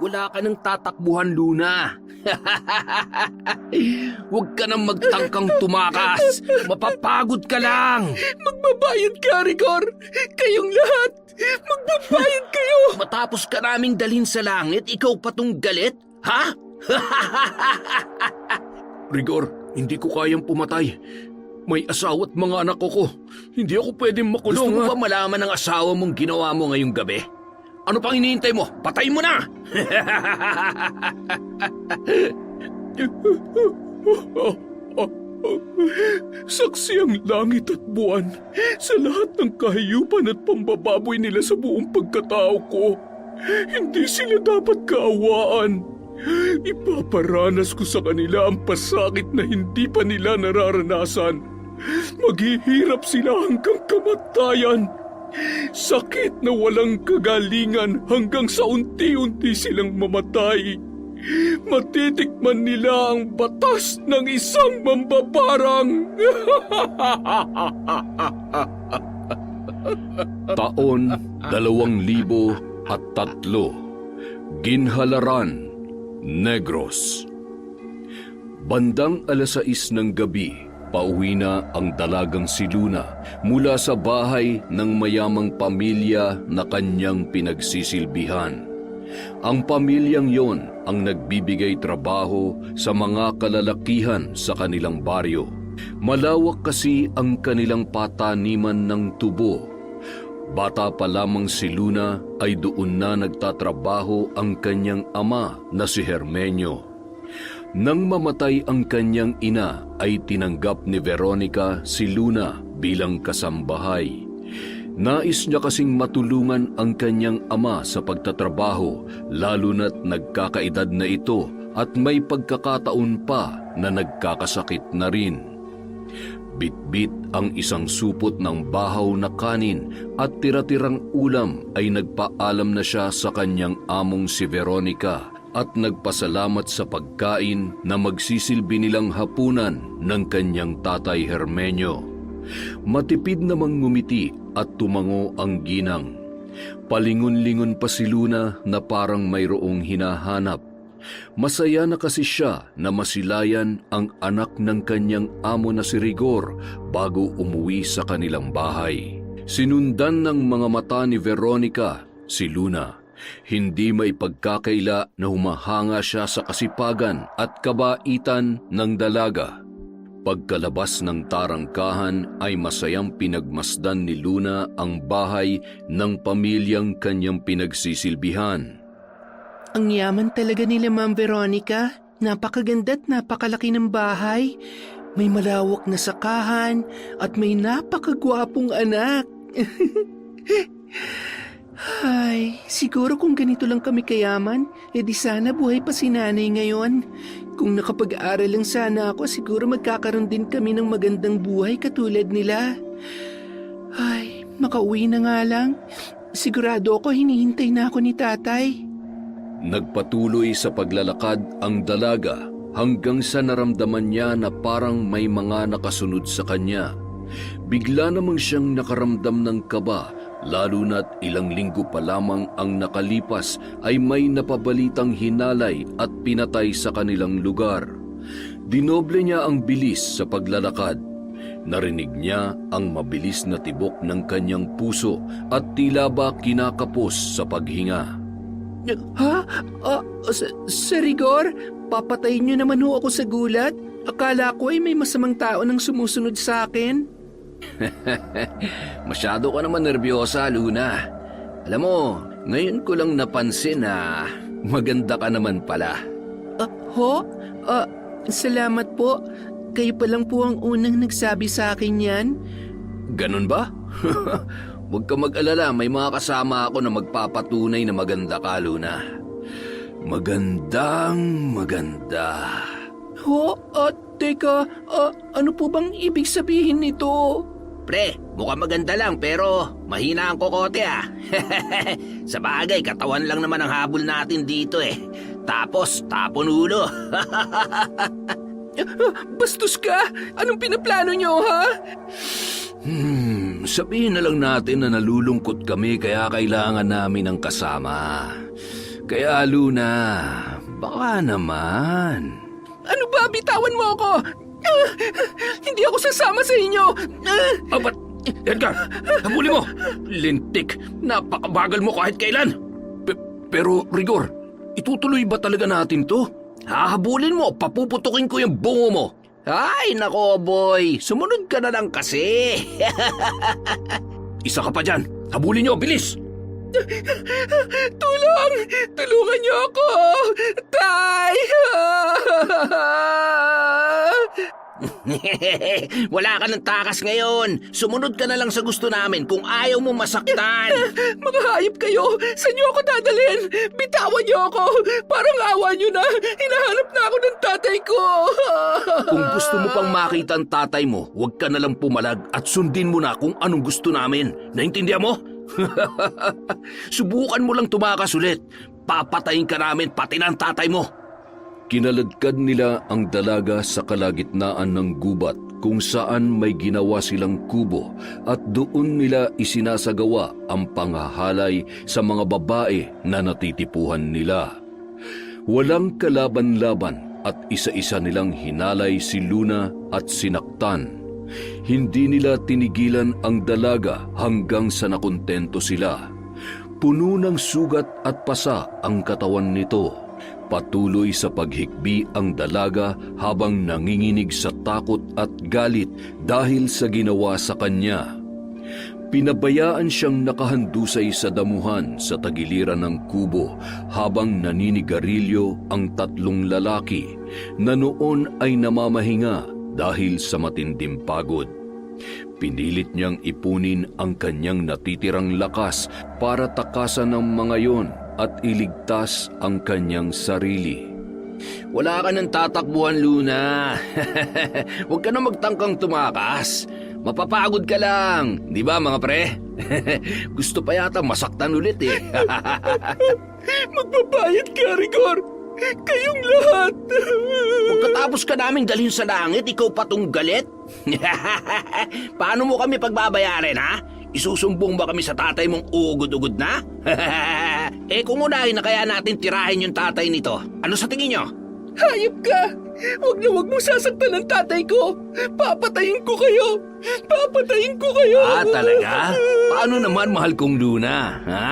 Wala ka nang tatakbuhan, Luna. Huwag ka nang magtangkang tumakas. Mapapagod ka lang. Magbabayad ka, Rigor! Kayong lahat! Magbabayad kayo! Matapos ka naming dalhin sa langit, ikaw pa tong galit? Ha? Rigor, hindi ko kayang pumatay. May asawa at mga anak ko. Hindi ako pwedeng makulong. Gusto mo ba malaman ng asawa mong ginawa mo ngayong gabi? Ano pang hinihintay mo? Patay mo na! Saksi ang langit at buwan sa lahat ng kahiyupan at pambababoy nila sa buong pagkatao ko. Hindi sila dapat kaawaan. Ipaparanas ko sa kanila ang pasakit na hindi pa nila nararanasan. Maghihirap sila hanggang kamatayan. Sakit na walang kagalingan hanggang sa unti-unti silang mamatay. Matitikman nila ang batas ng isang mambabarang. Taon 2003. Ginhalaran, Negros. Bandang 6:00 ng gabi, pauwi na ang dalagang si Luna mula sa bahay ng mayamang pamilya na kanyang pinagsisilbihan. Ang pamilyang yon ang nagbibigay trabaho sa mga kalalakihan sa kanilang baryo. Malawak kasi ang kanilang pataniman ng tubo. Bata pa lamang si Luna ay doon na nagtatrabaho ang kanyang ama na si Hermenio. Nang mamatay ang kanyang ina ay tinanggap ni Veronica si Luna bilang kasambahay. Nais niya kasing matulungan ang kanyang ama sa pagtatrabaho lalo na't nagkakaedad na ito at may pagkakataon pa na nagkakasakit na rin. Bitbit ang isang supot ng bahaw na kanin at tira-tirang ulam ay nagpaalam na siya sa kanyang among si Veronica at nagpasalamat sa pagkain na magsisilbi nilang hapunan ng kanyang tatay Hermenio. Matipid namang ngumiti at tumango ang ginang. Palingon-lingon pa si Luna na parang mayroong hinahanap. Masaya na kasi siya na masilayan ang anak ng kanyang amo na si Rigor bago umuwi sa kanilang bahay. Sinundan ng mga mata ni Veronica si Luna. Hindi may pagkakaila na humahanga siya sa kasipagan at kabaitan ng dalaga. Pagkalabas ng tarangkahan ay masayang pinagmasdan ni Luna ang bahay ng pamilyang kanyang pinagsisilbihan. Ang yaman talaga nila, Ma'am Veronica. Napakaganda at napakalaki ng bahay. May malawak na sakahan at may napakagwapong anak. Ay, siguro kung ganito lang kami kayaman, edi sana buhay pa si nanay ngayon. Kung nakapag-aral lang sana ako, siguro magkakaroon din kami ng magandang buhay katulad nila. Ay, makauwi na nga lang. Sigurado ako hinihintay na ako ni tatay. Nagpatuloy sa paglalakad ang dalaga hanggang sa naramdaman niya na parang may mga nakasunod sa kanya. Bigla namang siyang nakaramdam ng kaba, lalo na't ilang linggo pa lamang ang nakalipas ay may napabalitang hinalay at pinatay sa kanilang lugar. Dinoble niya ang bilis sa paglalakad. Narinig niya ang mabilis na tibok ng kanyang puso at tila ba kinakapos sa paghinga. Ha? Sir Rigor, papatayin niyo naman ho ako sa gulat. Akala ko ay may masamang tao nang sumusunod sa akin. Masyado ka naman nervyosa, Luna. Alam mo, ngayon ko lang napansin na maganda ka naman pala. Salamat po. Kayo pa lang po ang unang nagsabi sa akin yan. Ganun ba? Huwag ka mag-alala, may mga kasama ako na magpapatunay na maganda ka, Luna. Magandang maganda. Teka, ano po bang ibig sabihin nito? Pre, mukhang maganda lang pero mahina ang kokote ah. Sa bagay, katawan lang naman ang habol natin dito eh. Tapos, tapon ulo. Bastos ka! Anong pinaplano niyo, ha? Sabihin na lang natin na nalulungkot kami kaya kailangan namin ng kasama. Kaya Luna, baka naman. Ano ba? Bitawan mo ako! Hindi ako sasama sa inyo! Ba't? Edgar, habulin mo! Lintik, napakabagal mo kahit kailan. Pero Rigor, itutuloy ba talaga natin to? Hahabulin mo, papuputukin ko yung bungo mo. Ay, nako boy, sumunod ka na lang kasi. Isa ka pa dyan, habulin nyo, bilis! Tulong! Tulungan niyo ako! Tay! Wala ka ng takas ngayon. Sumunod ka na lang sa gusto namin kung ayaw mo masaktan. Mga hayop kayo! Saan niyo ako dadalhin? Bitawan niyo ako! Parang awa niyo na! Hinahanap na ako ng tatay ko! Kung gusto mo pang makita ang tatay mo, huwag ka na lang pumalag at sundin mo na kung anong gusto namin. Naintindihan mo? Subukan mo lang tumakas ulit. Papatayin ka namin pati ng tatay mo. Kinaladkad nila ang dalaga sa kalagitnaan ng gubat kung saan may ginawa silang kubo at doon nila isinasagawa ang panghahalay sa mga babae na natitipuhan nila. Walang kalaban-laban at isa-isa nilang hinalay si Luna at sinaktan. Hindi nila tinigilan ang dalaga hanggang sa nakontento sila. Puno ng sugat at pasa ang katawan nito. Patuloy sa paghikbi ang dalaga habang nanginginig sa takot at galit dahil sa ginawa sa kanya. Pinabayaan siyang nakahandusay sa damuhan sa tagiliran ng kubo habang naninigarilyo ang tatlong lalaki na noon ay namamahinga dahil sa matinding pagod. Pinilit niyang ipunin ang kanyang natitirang lakas para takasan ng mga yon at iligtas ang kanyang sarili. Wala ka ng tatakbuhan, Luna. Huwag ka na magtangkang tumakas. Mapapagod ka lang. Di ba, mga pre? Gusto pa yata masaktan ulit eh. Magbabayad ka, Rigor! Kayong lahat! Pagkatapos ka namin dalhin sa langit, ikaw pa tong galit? Paano mo kami pagbabayarin, ha? Isusumbong ba kami sa tatay mong ugod-ugod na? Kung unahin na kaya natin tirahin yung tatay nito, ano sa tingin nyo? Hayop ka! Huwag mong sasaktan ang tatay ko! Papatayin ko kayo! Papatayin ko kayo! Talaga? Paano naman, mahal kong Luna? Ha?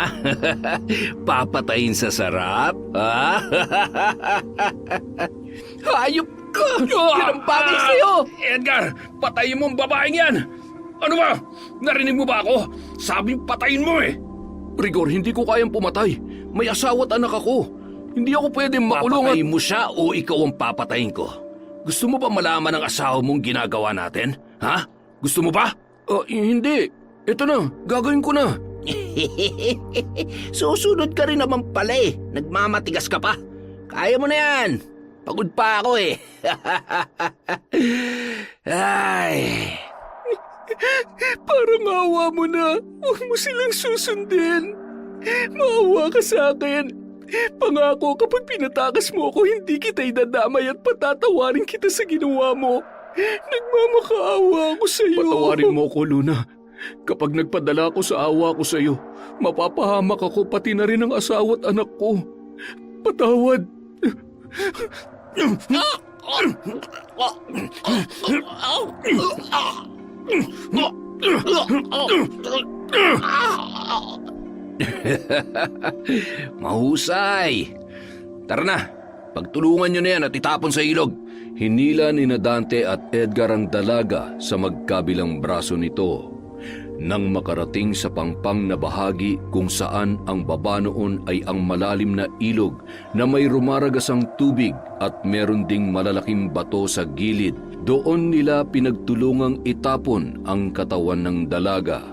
Papatayin sa sarap? Ha? Hayop ka! Pinampagay sa'yo! Edgar, patayin mo ang babaeng yan! Ano ba? Narinig mo ba ako? Sabing patayin mo eh! Rigor, hindi ko kayang pumatay. May asawa at anak ako. Hindi ako pwedeng makulong at... Papatayin mo siya o ikaw ang papatayin ko? Gusto mo ba malaman ang asawa mong ginagawa natin? Ha? Gusto mo ba? Hindi. Ito na, gagawin ko na. Susunod ka rin naman pala eh. Nagmamatigas ka pa. Kaya mo na yan. Pagod pa ako eh. Ay... Parang awa mo na. Huwag mo silang susundin. Maawa ka sa akin. Pangako kapag pinatakas mo ako, hindi kita idadamay at patatawarin kita sa ginawa mo. Nagmamakaawa ako sa iyo. Patawarin mo ko, Luna. Kapag nagpadala ako sa awa ko sa iyo, mapapahamak ako pati na rin ang asawa at anak ko. Patawad. Mahusay. Tara na, pagtulungan nyo na yan at itapon sa ilog. Hinila ni Dante at Edgar ang dalaga sa magkabilang braso nito. Nang makarating sa pangpang na bahagi kung saan ang baba noon ay ang malalim na ilog na may rumaragasang tubig at meron ding malalaking bato sa gilid, doon nila pinagtulungang itapon ang katawan ng dalaga.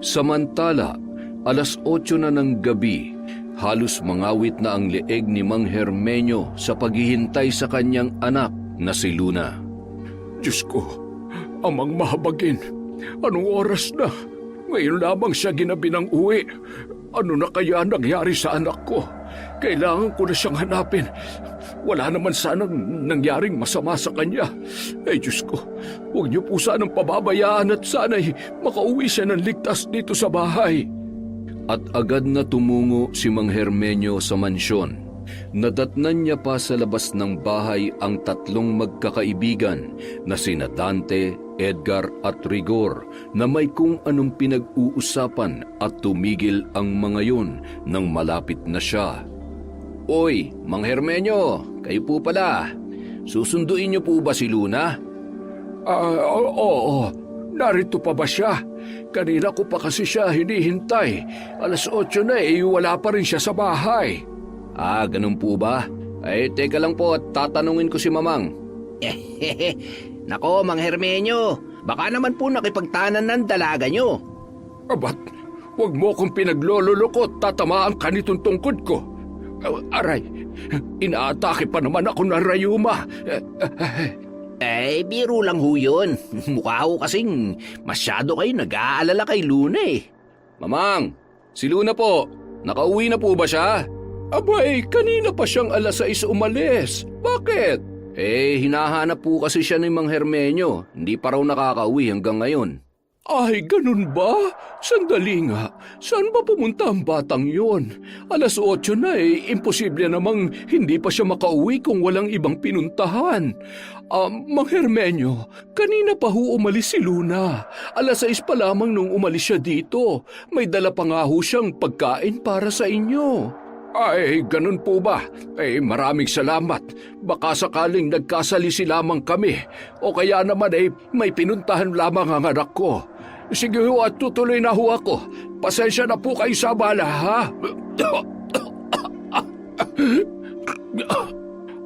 Samantala, 8:00 na ng gabi, halos mangawit na ang leeg ni Mang Hermenyo sa paghihintay sa kanyang anak na si Luna. Diyos ko, amang mahabagin. Anong oras na? Ngayon lamang siya ginabi ng uwi. Ano na kaya nangyari sa anak ko? Kailangan ko na siyang hanapin. Wala naman sanang nangyaring masama sa kanya. Ay Diyos ko, huwag niyo po sanang pababayaan at sana'y makauwi siya ng ligtas dito sa bahay. at agad na tumungo si Mang Hermenyo sa mansyon. Nadatnan niya pa sa labas ng bahay ang tatlong magkakaibigan na sina Dante, Edgar at Rigor na may kung anong pinag-uusapan at tumigil ang mga yun nang malapit na siya. "Oy, Mang Hermenyo, kayo po pala. Susunduin niyo po ba si Luna?" Oo. Narito pa ba siya? Kanina ko pa kasi siya hinihintay. 8:00 na wala pa rin siya sa bahay. Ganun po ba? Teka lang po at tatanungin ko si Mamang. Nako, Mang Hermenyo, baka naman po nakipagtanan ng dalaga nyo. Ba't huwag mo akong pinaglololoko, tatamaan ka nitong tungkod ko. Aray, inaatake pa naman ako ng rayuma. Biro lang ho yun. Mukha ho kasing masyado kayo nag-aalala kay Luna eh. Mamang, si Luna po, nakauwi na po ba siya? Abay, kanina pa siyang 6:00 umalis. Bakit? Hinahanap po kasi siya ni Mang Hermenyo. Hindi pa raw nakakauwi hanggang ngayon. Ay, ganun ba? Sandali nga. Saan ba pumunta ang batang yon? 8:00 na imposible namang hindi pa siya makauwi kung walang ibang pinuntahan. Mang Hermenyo, kanina pa ho umalis si Luna. 6:00 pa lamang nung umalis siya dito. May dala pa nga ho siyang pagkain para sa inyo. Ay, ganun po ba? Maraming salamat. Baka sakaling nagkasalisi lamang kami. O kaya naman may pinuntahan lamang ang anak ko. Sige ho at tutuloy na ho ako. Pasensya na po kayo sa abala, ha?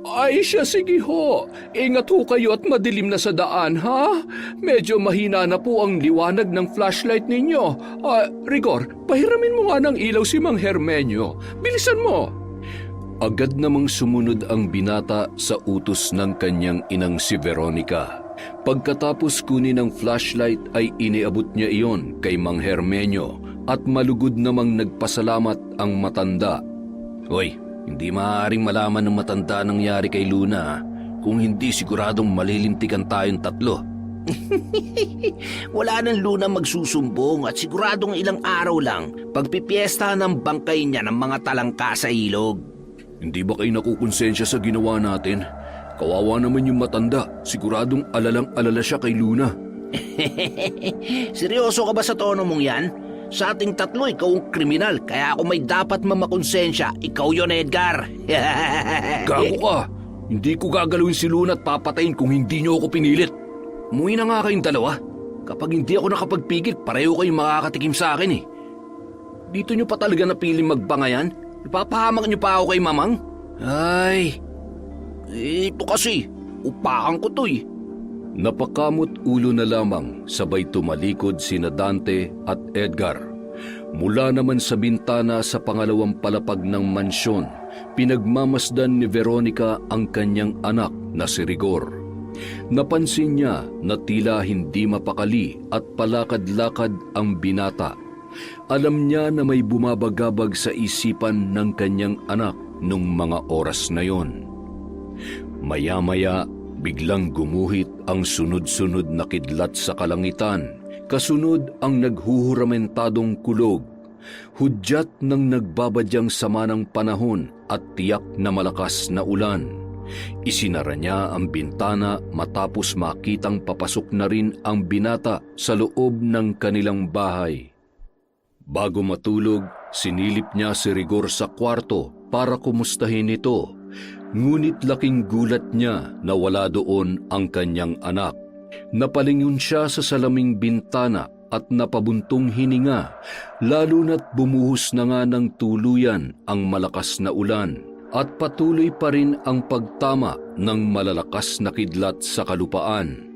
Ay siya, sige ho. Ingat ho kayo at madilim na sa daan, ha? Medyo mahina na po ang liwanag ng flashlight ninyo. Rigor, pahiramin mo nga ng ilaw si Mang Hermenyo. Bilisan mo. Agad namang sumunod ang binata sa utos ng kanyang inang si Veronica. Pagkatapos kunin ng flashlight ay iniabot niya iyon kay Mang Hermenyo at malugod namang nagpasalamat ang matanda. "Hoy, hindi maaaring malaman ng matanda ang nangyari kay Luna. Kung hindi, siguradong malilintikan tayong tatlo." Wala nang Luna magsusumbong at siguradong ilang araw lang pagpipiesta ng bangkay niya ng mga talangka sa ilog. "Hindi ba kayo nakukonsensya sa ginawa natin? Kawawa naman yung matanda. Siguradong alalang-alala siya kay Luna." Seryoso ka ba sa tono mong yan? Sa ating tatlo, ikaw ang kriminal, kaya ako may dapat mamakonsensya. Ikaw yon, Edgar. Gago ka! Hindi ko gagalawin si Luna at papatayin kung hindi niyo ako pinilit. Umuwi na nga kayong dalawa. Kapag hindi ako nakapagpigil, pareho kayong makakatikim sa akin eh. Dito niyo pa talaga napiling magbangayan? Ipapahamak niyo pa ako kay Mamang? Ay! Ito kasi, upakan ko to eh. Napakamot ulo na lamang, sabay tumalikod sina Dante at Edgar. Mula naman sa bintana sa pangalawang palapag ng mansyon, pinagmamasdan ni Veronica ang kanyang anak na si Rigor. Napansin niya na tila hindi mapakali at palakad-lakad ang binata. Alam niya na may bumabagabag sa isipan ng kanyang anak nung mga oras na yon. Maya-maya, biglang gumuhit ang sunod-sunod na kidlat sa kalangitan, kasunod ang naghuhuramentadong kulog, hudyat ng nagbabadyang sama ng panahon at tiyak na malakas na ulan. Isinara niya ang bintana matapos makitang papasok na rin ang binata sa loob ng kanilang bahay. Bago matulog, sinilip niya si Rigor sa kwarto para kumustahin ito. Ngunit laking gulat niya na wala doon ang kanyang anak. Napalingon siya sa salaming bintana at napabuntong hininga, lalo na't bumuhos na nga ng tuluyan ang malakas na ulan at patuloy pa rin ang pagtama ng malalakas na kidlat sa kalupaan.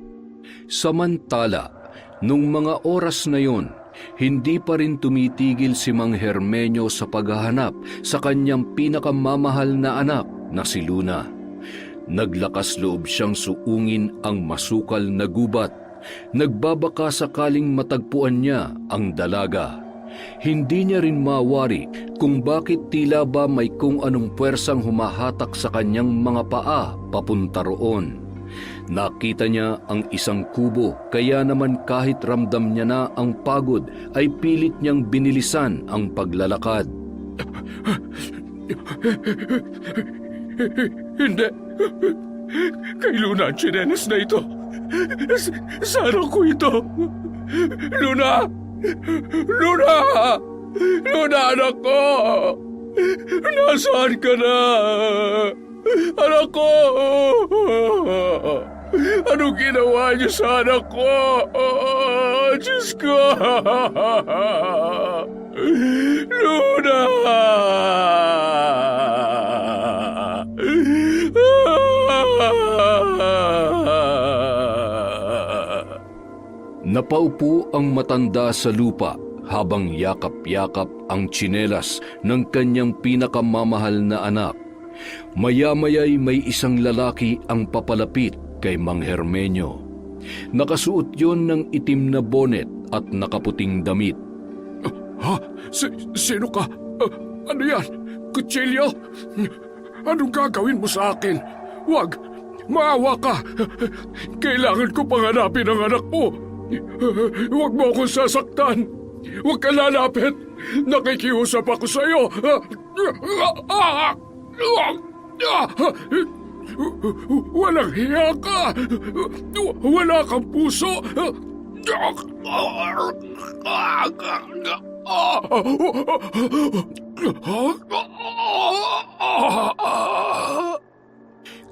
Samantala, nung mga oras na yon, hindi pa rin tumitigil si Mang Hermenyo sa paghahanap sa kanyang pinakamamahal na anak na si Luna. Naglakas loob siyang suungin ang masukal na gubat. Nagbabaka sakaling matagpuan niya ang dalaga. Hindi niya rin mawari kung bakit tila ba may kung anong puwersang humahatak sa kanyang mga paa papunta roon. Nakita niya ang isang kubo, kaya naman kahit ramdam niya na ang pagod ay pilit niyang binilisan ang paglalakad. Hindi. Kay Luna ang tsinelas na ito. Sana ko ito. Luna! Luna! Luna, anak ko! Nasaan ka na? Anak ko! Anong ginawa niyo sa anak ko? Diyos ko! Luna! Napaupo ang matanda sa lupa habang yakap-yakap ang tsinelas ng kanyang pinakamamahal na anak. Maya-maya'y may isang lalaki ang papalapit kay Mang Hermenyo. Nakasuot yon ng itim na bonet at nakaputing damit. Ha? Sino ka? Ano yan? Kutsilyo? Anong gagawin mo sa akin? Wag! Maawa ka! Kailangan ko panghanapin ang anak mo! Huwag mo akong sasaktan! Huwag ka lalapit! Nakikiusap ako sa iyo! Walang hiya ka! Wala kang puso!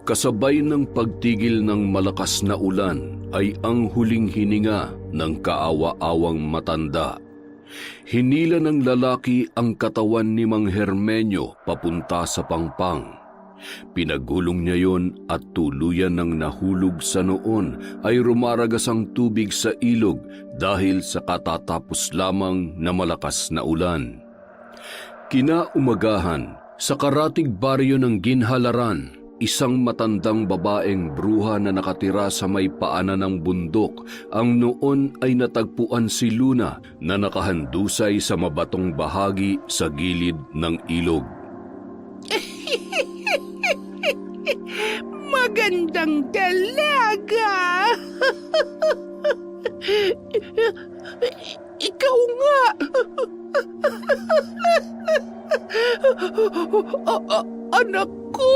Kasabay ng pagtigil ng malakas na ulan ay ang huling hininga ng kaawa-awang matanda. Hinila ng lalaki ang katawan ni Mang Hermenyo papunta sa pangpang. Pinagulong niya yon at tuluyan ng nahulog sa noon ay rumaragas ang tubig sa ilog dahil sa katatapos lamang na malakas na ulan. Kinaumagahan, sa karatig baryo ng Ginhalaran, isang matandang babaeng bruha na nakatira sa may paanan ng bundok ang noon ay natagpuan si Luna na nakahandusay sa mabatong bahagi sa gilid ng ilog. Magandang dalaga! Ikaw nga! Anak ko!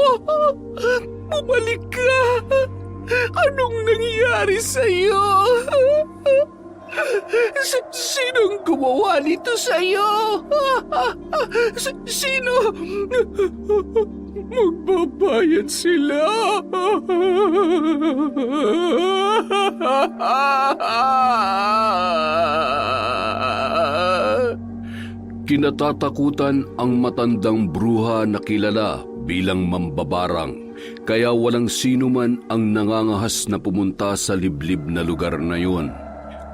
Bumalik ka! Anong nangyari sa'yo? Sinong gumawa nito sa'yo? Sino? Magbabayad sila! Kinatatakutan ang matandang bruha na kilala bilang mambabarang, kaya walang sino man ang nangangahas na pumunta sa liblib na lugar na yun.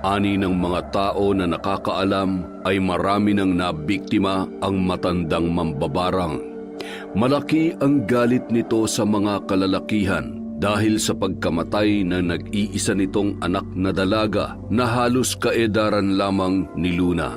Ani ng mga tao na nakakaalam ay marami nang nabiktima ang matandang mambabarang. Malaki ang galit nito sa mga kalalakihan dahil sa pagkamatay ng nag-iisa nitong anak na dalaga na halos kaedaran lamang ni Luna.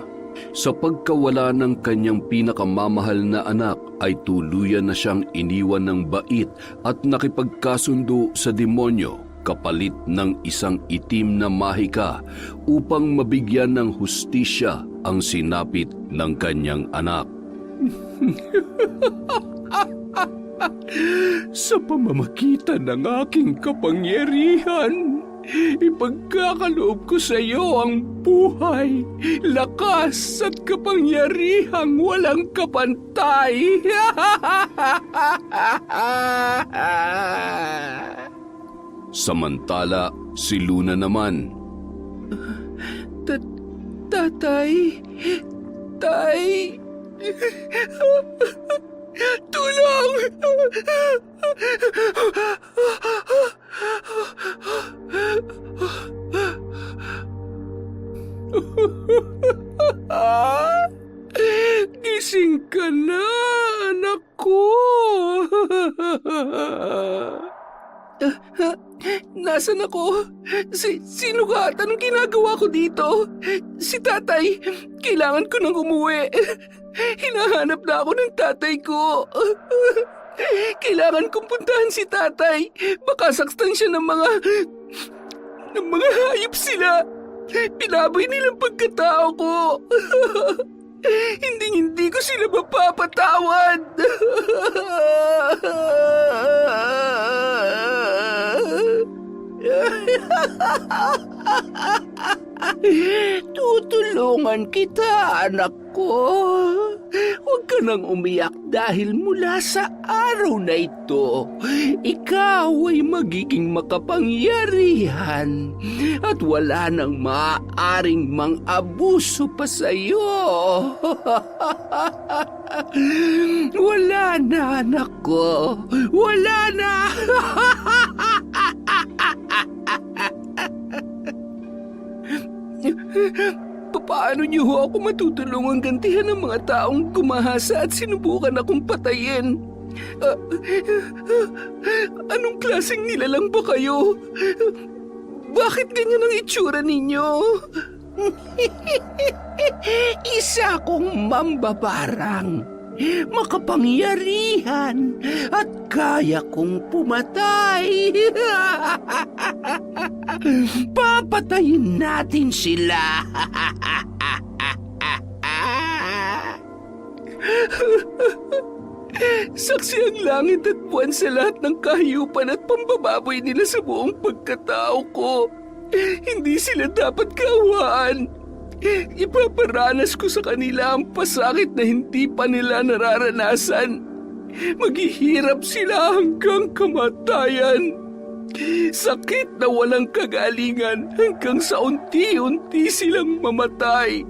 Sa pagkawala ng kanyang pinakamamahal na anak ay tuluyan na siyang iniwan ng bait at nakipagkasundo sa demonyo kapalit ng isang itim na mahika upang mabigyan ng hustisya ang sinapit ng kanyang anak. Sa pamamagitan ng aking kapangyarihan, ipagkakaloob ko sa iyo ang buhay, lakas at kapangyarihang walang kapantay. Samantala, si Luna naman. Tatay! Tay! Tulong! Gising ka na, anak ko! Nasaan ako? Sino ka at anong ginagawa ko dito? Si tatay, kailangan ko nang umuwi. Hinahanap na ako ng tatay ko. Kailangan kong puntahan si tatay. Baka saktan siya ng mga hayop sila. Pinaboy nilang pagkatao ko. Hindi ko sila mapapatawad. Tutulungan kita, anak ko. Huwag ka nang umiyak dahil mula sa araw na ito, ikaw ay magiging makapangyarihan at wala nang maaaring mang-abuso pa sa'yo. Wala na, anak ko. Wala na. Paano niyo ho ako matutulungang gantihan ng mga taong gumahasa at sinubukan akong patayin? Anong klaseng nilalang ba kayo? Bakit ganyan ang itsura ninyo? Isa kong mambabarang, makapangyarihan at kaya kong pumatay. Papatayin natin sila. Saksi ang langit at buwan sa lahat ng kahiyupan at pambababoy nila sa buong pagkatao ko. Hindi sila dapat kaawaan. Ipaparanas ko sa kanila ang pasakit na hindi pa nila nararanasan. Maghihirap sila hanggang kamatayan. Sakit na walang kagalingan hanggang sa unti-unti silang mamatay.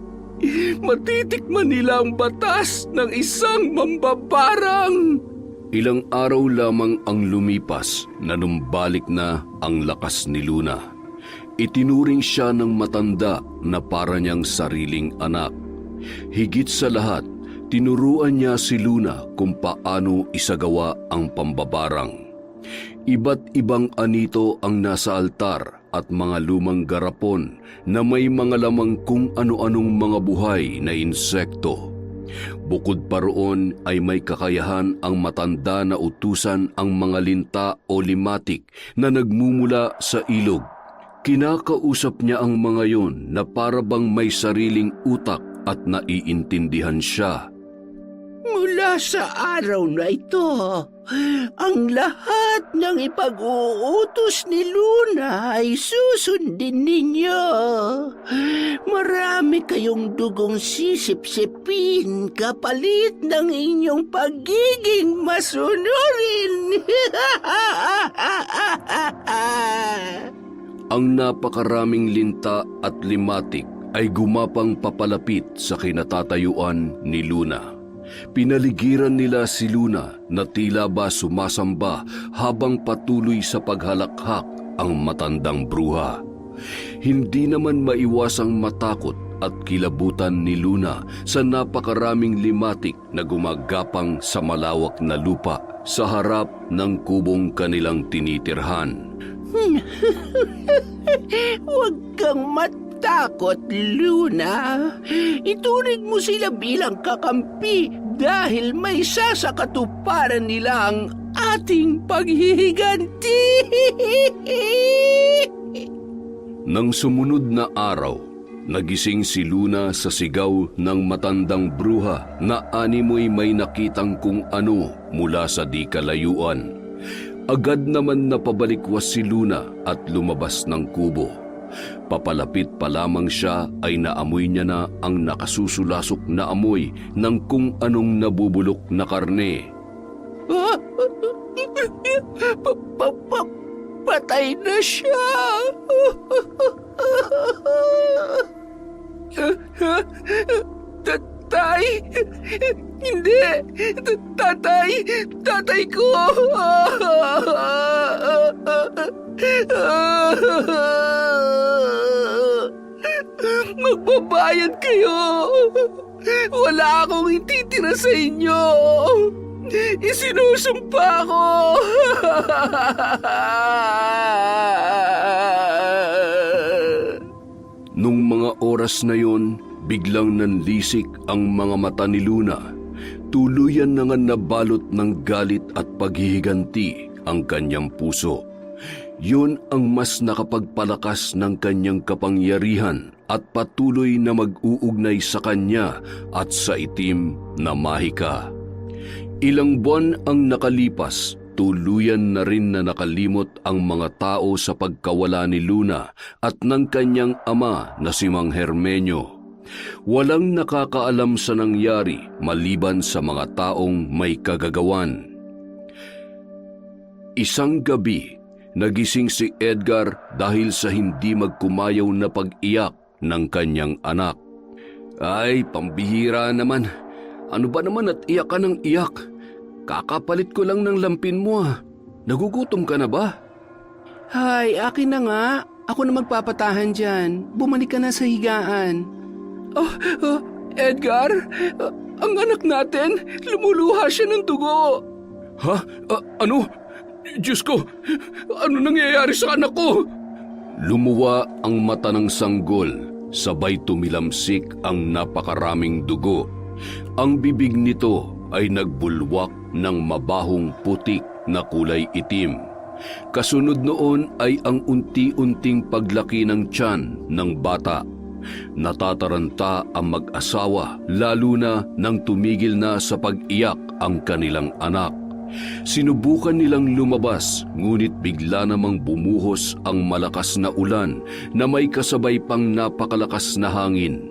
Matitikman nila ang batas ng isang mambabarang. Ilang araw lamang ang lumipas na numbalik na ang lakas ni Luna. Itinuring siya ng matanda na para niyang sariling anak. Higit sa lahat, tinuruan niya si Luna kung paano isagawa ang pambabarang. Iba't ibang anito ang nasa altar at mga lumang garapon na may mga lamang kung ano-anong mga buhay na insekto. Bukod pa roon ay may kakayahan ang matanda na utusan ang mga linta o limatik na nagmumula sa ilog. Kinakausap niya ang mga yon na para bang may sariling utak at naiintindihan siya. Mula sa araw na ito, ang lahat ng ipag-uutos ni Luna ay susundin ninyo. Marami kayong dugong sisip-sipin kapalit ng inyong pagiging masunurin. Ang napakaraming linta at limatik ay gumapang papalapit sa kinatatayuan ni Luna. Pinaligiran nila si Luna na tila ba sumasamba habang patuloy sa paghalakhak ang matandang bruha. Hindi naman maiwasang matakot at kilabutan ni Luna sa napakaraming limatik na gumagapang sa malawak na lupa sa harap ng kubong kanilang tinitirhan. Huwag kang matakot, Luna. Ituring mo sila bilang kakampi dahil may isa sa katuparan nila ang ating paghihiganti. Nang sumunod na araw, nagising si Luna sa sigaw ng matandang bruha na animoy may nakitang kung ano mula sa di kalayuan. Agad naman napabalikwas si Luna at lumabas ng kubo. Papalapit pa lamang siya ay naamoy niya na ang nakasusulasok na amoy ng kung anong nabubulok na karne. Patay na siya. Tatay! Hindi! Tatay ko! Magbabayad kayo! Wala akong ititira sa inyo! Isinusumpa ko! Nung mga oras na yon, biglang nanlisik ang mga mata ni Luna. Tuluyan na nga nabalot ng galit at paghihiganti ang kanyang puso. Yun ang mas nakapagpalakas ng kanyang kapangyarihan at patuloy na mag-uugnay sa kanya at sa itim na mahika. Ilang buwan ang nakalipas, tuluyan na rin na nakalimot ang mga tao sa pagkawala ni Luna at ng kanyang ama na si Mang Hermenio. Walang nakakaalam sa nangyari maliban sa mga taong may kagagawan. Isang gabi, nagising si Edgar dahil sa hindi magkumayaw na pag-iyak ng kanyang anak. Ay, pambihira naman. Ano ba naman at iyak ka ng iyak? Kakapalit ko lang ng lampin mo ah. Nagugutom ka na ba? Hay, akin na nga. Ako na magpapatahan dyan. Bumalik ka na sa higaan. Edgar, ang anak natin, lumuluha siya ng dugo. Ha? Ano? Diyos ko, ano nangyayari sa anak ko? Lumuwa ang mata ng sanggol, sabay tumilamsik ang napakaraming dugo. Ang bibig nito ay nagbulwak ng mabahong putik na kulay itim. Kasunod noon ay ang unti-unting paglaki ng tiyan ng bata. Natataranta ang mag-asawa lalo na nang tumigil na sa pag-iyak ang kanilang anak. Sinubukan nilang lumabas ngunit bigla namang bumuhos ang malakas na ulan na may kasabay pang napakalakas na hangin.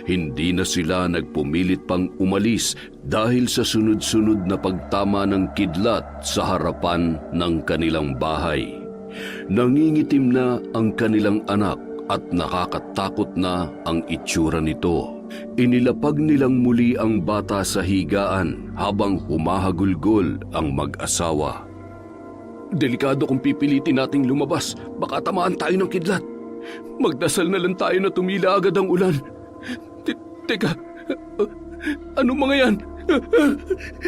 Hindi na sila nagpumilit pang umalis dahil sa sunod-sunod na pagtama ng kidlat sa harapan ng kanilang bahay. Nangingitim na ang kanilang anak at nakakatakot na ang itsura nito. Inilapag nilang muli ang bata sa higaan habang humahagulgol ang mag-asawa. Delikado kung pipilitin nating lumabas. Baka tamaan tayo ng kidlat. Magdasal na lang tayo na tumila agad ang ulan. Teka, ano mga yan?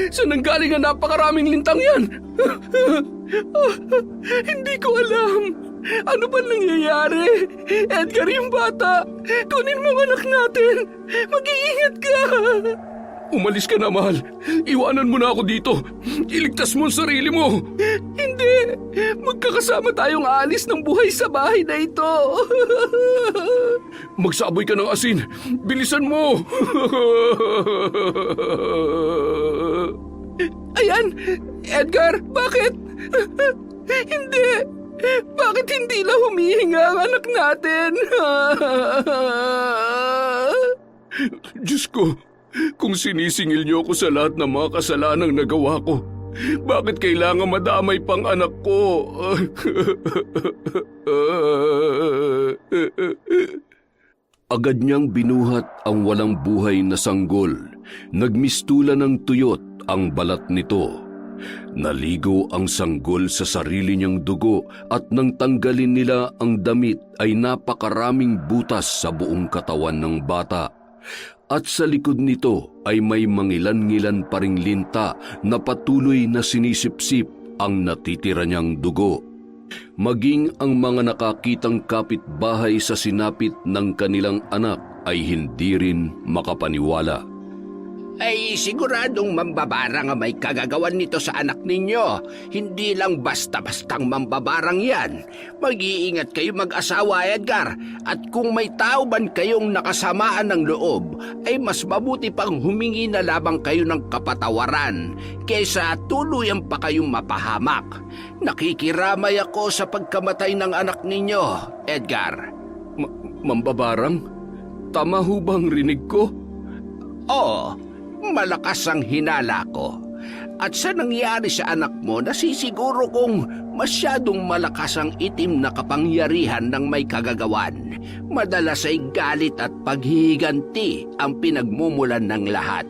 Saan nanggaling ang napakaraming lintang yan? Hindi ko alam. Ano ba nangyayari? Edgar, yung bata. Kunin mo ang anak natin. Mag-iingat ka. Umalis ka na, mahal. Iwanan mo na ako dito. Iligtas mo ang sarili mo. Hindi. Magkakasama tayong aalis ng buhay sa bahay na ito. Magsaboy ka ng asin. Bilisan mo. Ayan. Edgar, bakit? Hindi. Bakit hindi lang humihinga ang anak natin? Diyos ko, kung sinisingil niyo ako sa lahat ng mga kasalanang nagawa ko, bakit kailangan madamay pang anak ko? Agad niyang binuhat ang walang buhay na sanggol. Nagmistula ng tuyot ang balat nito. Naligo ang sanggol sa sarili niyang dugo at nang tanggalin nila ang damit ay napakaraming butas sa buong katawan ng bata. At sa likod nito ay may mangilan-ngilan pa ring linta na patuloy na sinisipsip ang natitira niyang dugo. Maging ang mga nakakitang kapitbahay sa sinapit ng kanilang anak ay hindi rin makapaniwala. Ay siguradong mambabarang ang may kagagawan nito sa anak ninyo. Hindi lang basta-bastang mambabarang yan. Mag-iingat kayo mag-asawa, Edgar. At kung may tao man kayong nakasamaan ng loob, ay mas mabuti pang humingi na labang kayo ng kapatawaran kaysa tuluyan pa kayong mapahamak. Nakikiramay ako sa pagkamatay ng anak ninyo, Edgar. Mambabarang? Tama ho bang rinig ko? Oo. Malakas ang hinala ko. At sa nangyari sa anak mo, nasisiguro kong masyadong malakas ang itim na kapangyarihan ng may kagagawan. Madalas ay galit at paghihiganti ang pinagmumulan ng lahat.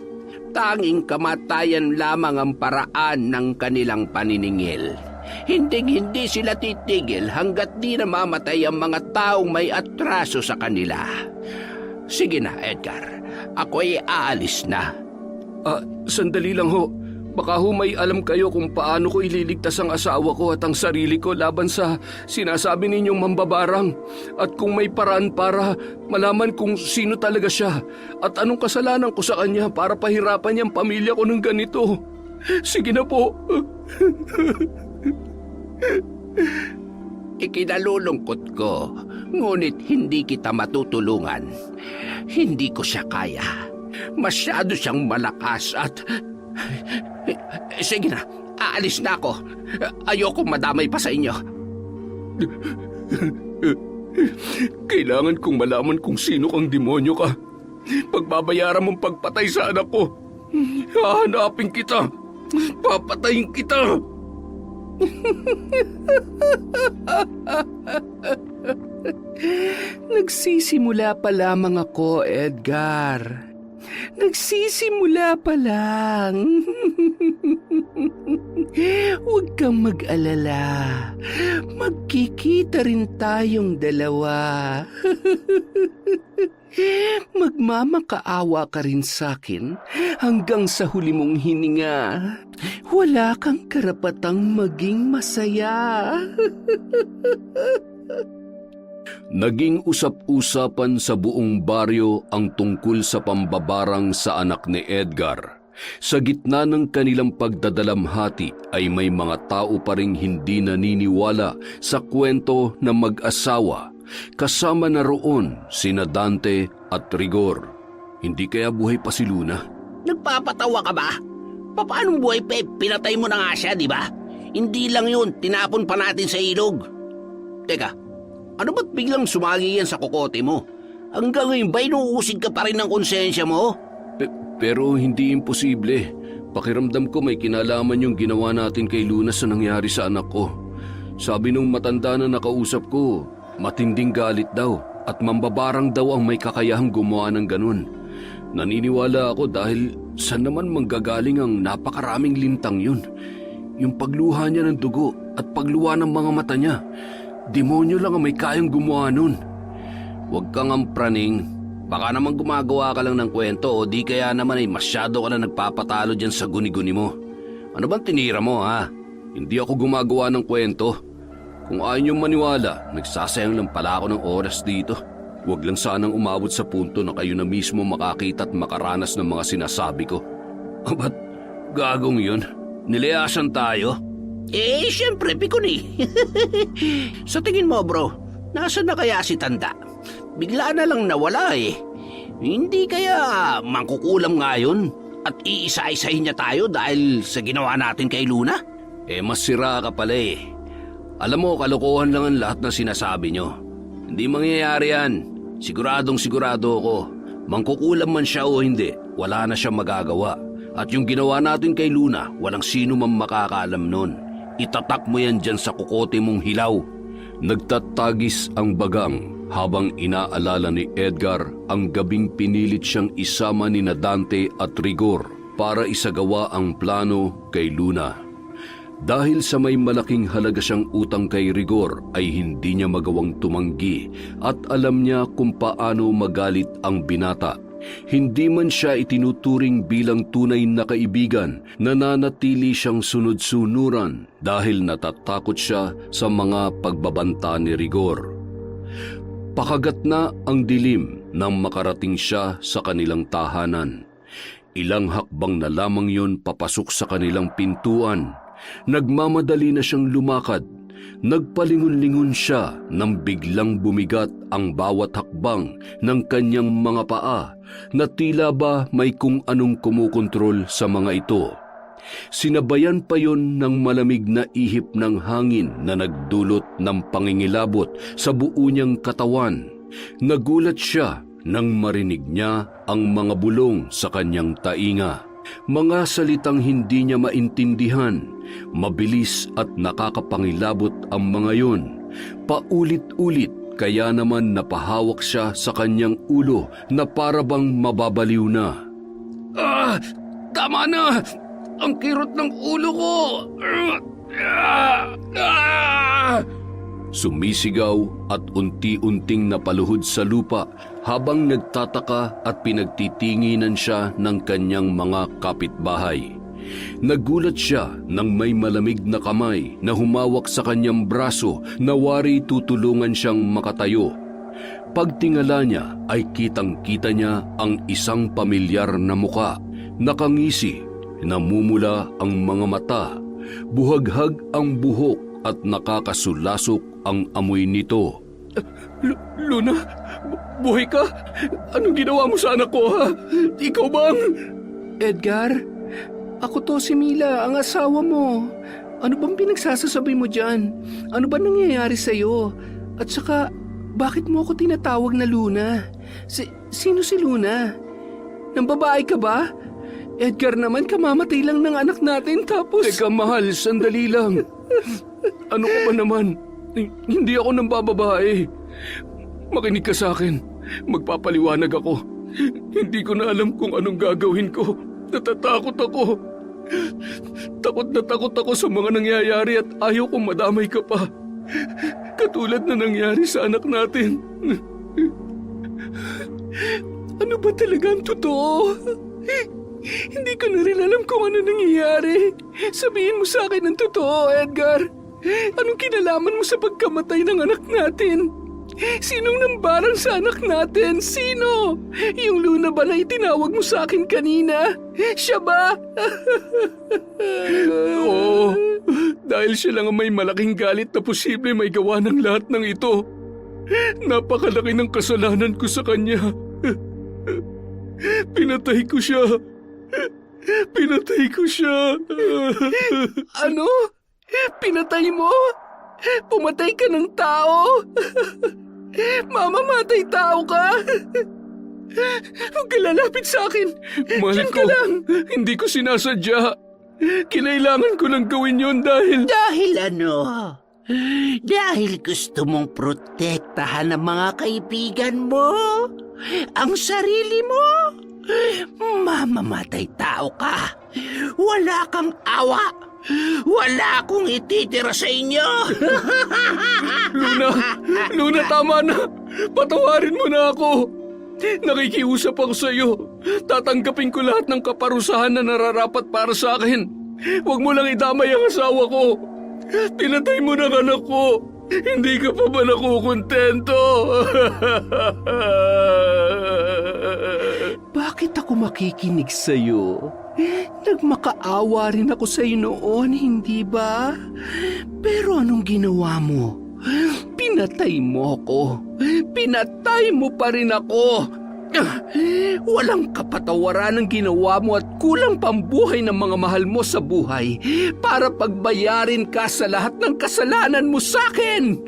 Tanging kamatayan lamang ang paraan ng kanilang paniningil. Hinding-hindi sila titigil hanggat di namamatay ang mga taong may atraso sa kanila. Sige na, Edgar. Ako'y aalis na. Sandali lang ho. Baka ho may alam kayo kung paano ko ililigtas ang asawa ko at ang sarili ko laban sa sinasabi ninyong mambabarang. At kung may paraan para malaman kung sino talaga siya at anong kasalanan ko sa kanya para pahirapan niyang pamilya ko ng ganito. Sige na po. Ikinalulungkot ko, ngunit hindi kita matutulungan. Hindi ko siya kaya. Masyado siyang malakas at... Sige na, aalis na ako. Ayoko madamay pa sa inyo. Kailangan kong malaman kung sino kang demonyo ka. Pagbabayaran mong pagpatay sa anak ko. Hahanapin kita. Papatayin kita. Nagsisimula pa lamang ako, Edgar. Nagsisimula pa lang. Huwag kang mag-alala. Magkikita rin tayong dalawa. Magmamakaawa ka rin sa'kin hanggang sa huli mong hininga. Wala kang karapatang maging masaya. Naging usap-usapan sa buong baryo ang tungkol sa pambabarang sa anak ni Edgar. Sa gitna ng kanilang pagdadalamhati ay may mga tao pa ring hindi naniniwala sa kwento ng mag-asawa. Kasama na roon sina Dante at Rigor. Hindi kaya buhay pa si Luna? Nagpapatawa ka ba? Paano buhay pa? Pinatay mo na nga siya, di ba? Hindi lang yun, tinapon pa natin sa ilog. Teka, ano ba't biglang sumagi yan sa kokote mo? Hanggang ngayon ba inuusig ka pa rin ng konsensya mo? Pero hindi imposible. Pakiramdam ko may kinalaman yung ginawa natin kay Luna sa nangyari sa anak ko. Sabi nung matanda na nakausap ko, matinding galit daw at mambabarang daw ang may kakayahang gumawa ng ganun. Naniniwala ako dahil saan naman manggagaling ang napakaraming lintang yun? Yung pagluha niya ng dugo at pagluha ng mga mata niya. Demonyo lang ang may kayang gumawa nun. Huwag kang ampraning. Baka naman gumagawa ka lang ng kwento o di kaya naman ay masyado ka na nagpapatalo dyan sa guni-guni mo. Ano bang tinira mo, ha? Hindi ako gumagawa ng kwento. Kung ayaw niyong maniwala, nagsasayang lang pala ako ng oras dito. Huwag lang sanang umabot sa punto na kayo na mismo makakita at makaranas ng mga sinasabi ko. Ba't gagong yun? Nilayasan tayo? Siyempre, pikon eh. Sa tingin mo, bro, nasaan na kaya si Tanda? Bigla na lang nawala eh. Hindi kaya mangkukulam ngayon at iisa-isahin niya tayo dahil sa ginawa natin kay Luna? Mas sira ka pala eh. Alam mo, kalokohan lang ang lahat na sinasabi nyo. Hindi mangyayari yan. Siguradong sigurado ako. Mangkukulam man siya o hindi, wala na siyang magagawa. At yung ginawa natin kay Luna, walang sino man makakaalam nun. Itatak mo yan dyan sa kukote mong hilaw. Nagtatagis ang bagang habang inaalala ni Edgar ang gabing pinilit siyang isama ni Dante at Rigor para isagawa ang plano kay Luna. Dahil sa may malaking halaga siyang utang kay Rigor ay hindi niya magawang tumanggi at alam niya kung paano magalit ang binata. Hindi man siya itinuturing bilang tunay na kaibigan, nananatili siyang sunod-sunuran dahil natatakot siya sa mga pagbabanta ni Rigor. Pakagat na ang dilim nang makarating siya sa kanilang tahanan. Ilang hakbang na lamang yun papasok sa kanilang pintuan. Nagmamadali na siyang lumakad. Nagpalingon-lingon siya nang biglang bumigat ang bawat hakbang ng kanyang mga paa na tila ba may kung anong kumukontrol sa mga ito. Sinabayan pa yon ng malamig na ihip ng hangin na nagdulot ng pangingilabot sa buo niyang katawan. Nagulat siya nang marinig niya ang mga bulong sa kanyang tainga. Mga salitang hindi niya maintindihan. Mabilis at nakakapangilabot ang mga yon. Paulit-ulit kaya naman napahawak siya sa kanyang ulo na parabang mababaliw na. Tama na! Ang kirot ng ulo ko! Sumisigaw at unti-unting napaluhod sa lupa habang nagtataka at pinagtitinginan siya ng kanyang mga kapitbahay. Nagulat siya nang may malamig na kamay na humawak sa kanyang braso na wari tutulungan siyang makatayo. Pagtingala niya ay kitang-kita niya ang isang pamilyar na muka. Nakangisi, namumula ang mga mata, buhaghag ang buhok at nakakasulasok ang amoy nito. Luna, buhay ka? Anong ginawa mo sa anak ko, ha? Ikaw bang... Edgar, ako to si Mila, ang asawa mo. Ano bang pinagsasasabi mo dyan? Ano ba nangyayari sa'yo? At saka, bakit mo ako tinatawag na Luna? Sino si Luna? Nang babae ka ba? Edgar naman, kamamatay lang ng anak natin tapos... Teka mahal, sandali lang. Ano ka ba naman? Hindi ako nang bababae. Makinig ka sa akin. Magpapaliwanag ako. Hindi ko na alam kung anong gagawin ko. Natatakot ako. Takot na takot ako sa mga nangyayari at ayaw kong madamay ka pa. Katulad na nangyari sa anak natin. Ano ba talaga ang totoo? Hindi ko na rin alam kung ano nangyayari. Sabihin mo sa akin ang totoo, Edgar. Anong kinalaman mo sa pagkamatay ng anak natin? Sinong nambarang sa anak natin? Sino? Yung Luna ba na itinawag mo sa akin kanina? Siya ba? Oo. Dahil siya lang ang may malaking galit na posible may gawa ng lahat ng ito. Napakalaki ng kasalanan ko sa kanya. Pinatay ko siya. Pinatay ko siya. Ano? Pinatay mo? Pumatay ka ng tao? Mamamatay tao ka? Huwag ka lalapit sa akin. Mahal Diyan ko, ka lang. hindi ko sinasadya. Kinailangan ko lang gawin yon dahil... Dahil ano? Dahil gusto mong protektahan ang mga kaibigan mo? Ang sarili mo? Mamamatay tao ka. Wala kang awa. Wala akong ititira sa inyo. Luna, tama na. Patawarin mo na ako. Nakikiusap ako sa iyo. Tatanggapin ko lahat ng kaparusahan na nararapat para sa akin. Huwag mo lang idamay ang asawa ko. Pinatay mo ng anak ko. Hindi ka pa ba nakukontento? Bakit ako makikinig sa'yo? Nagmakaawa rin ako sa'yo noon, hindi ba? Pero anong ginawa mo? Pinatay mo ako. Pinatay mo pa rin ako. Walang kapatawaran ang ginawa mo at kulang pambuhay ng mga mahal mo sa buhay para pagbayarin ka sa lahat ng kasalanan mo sa akin.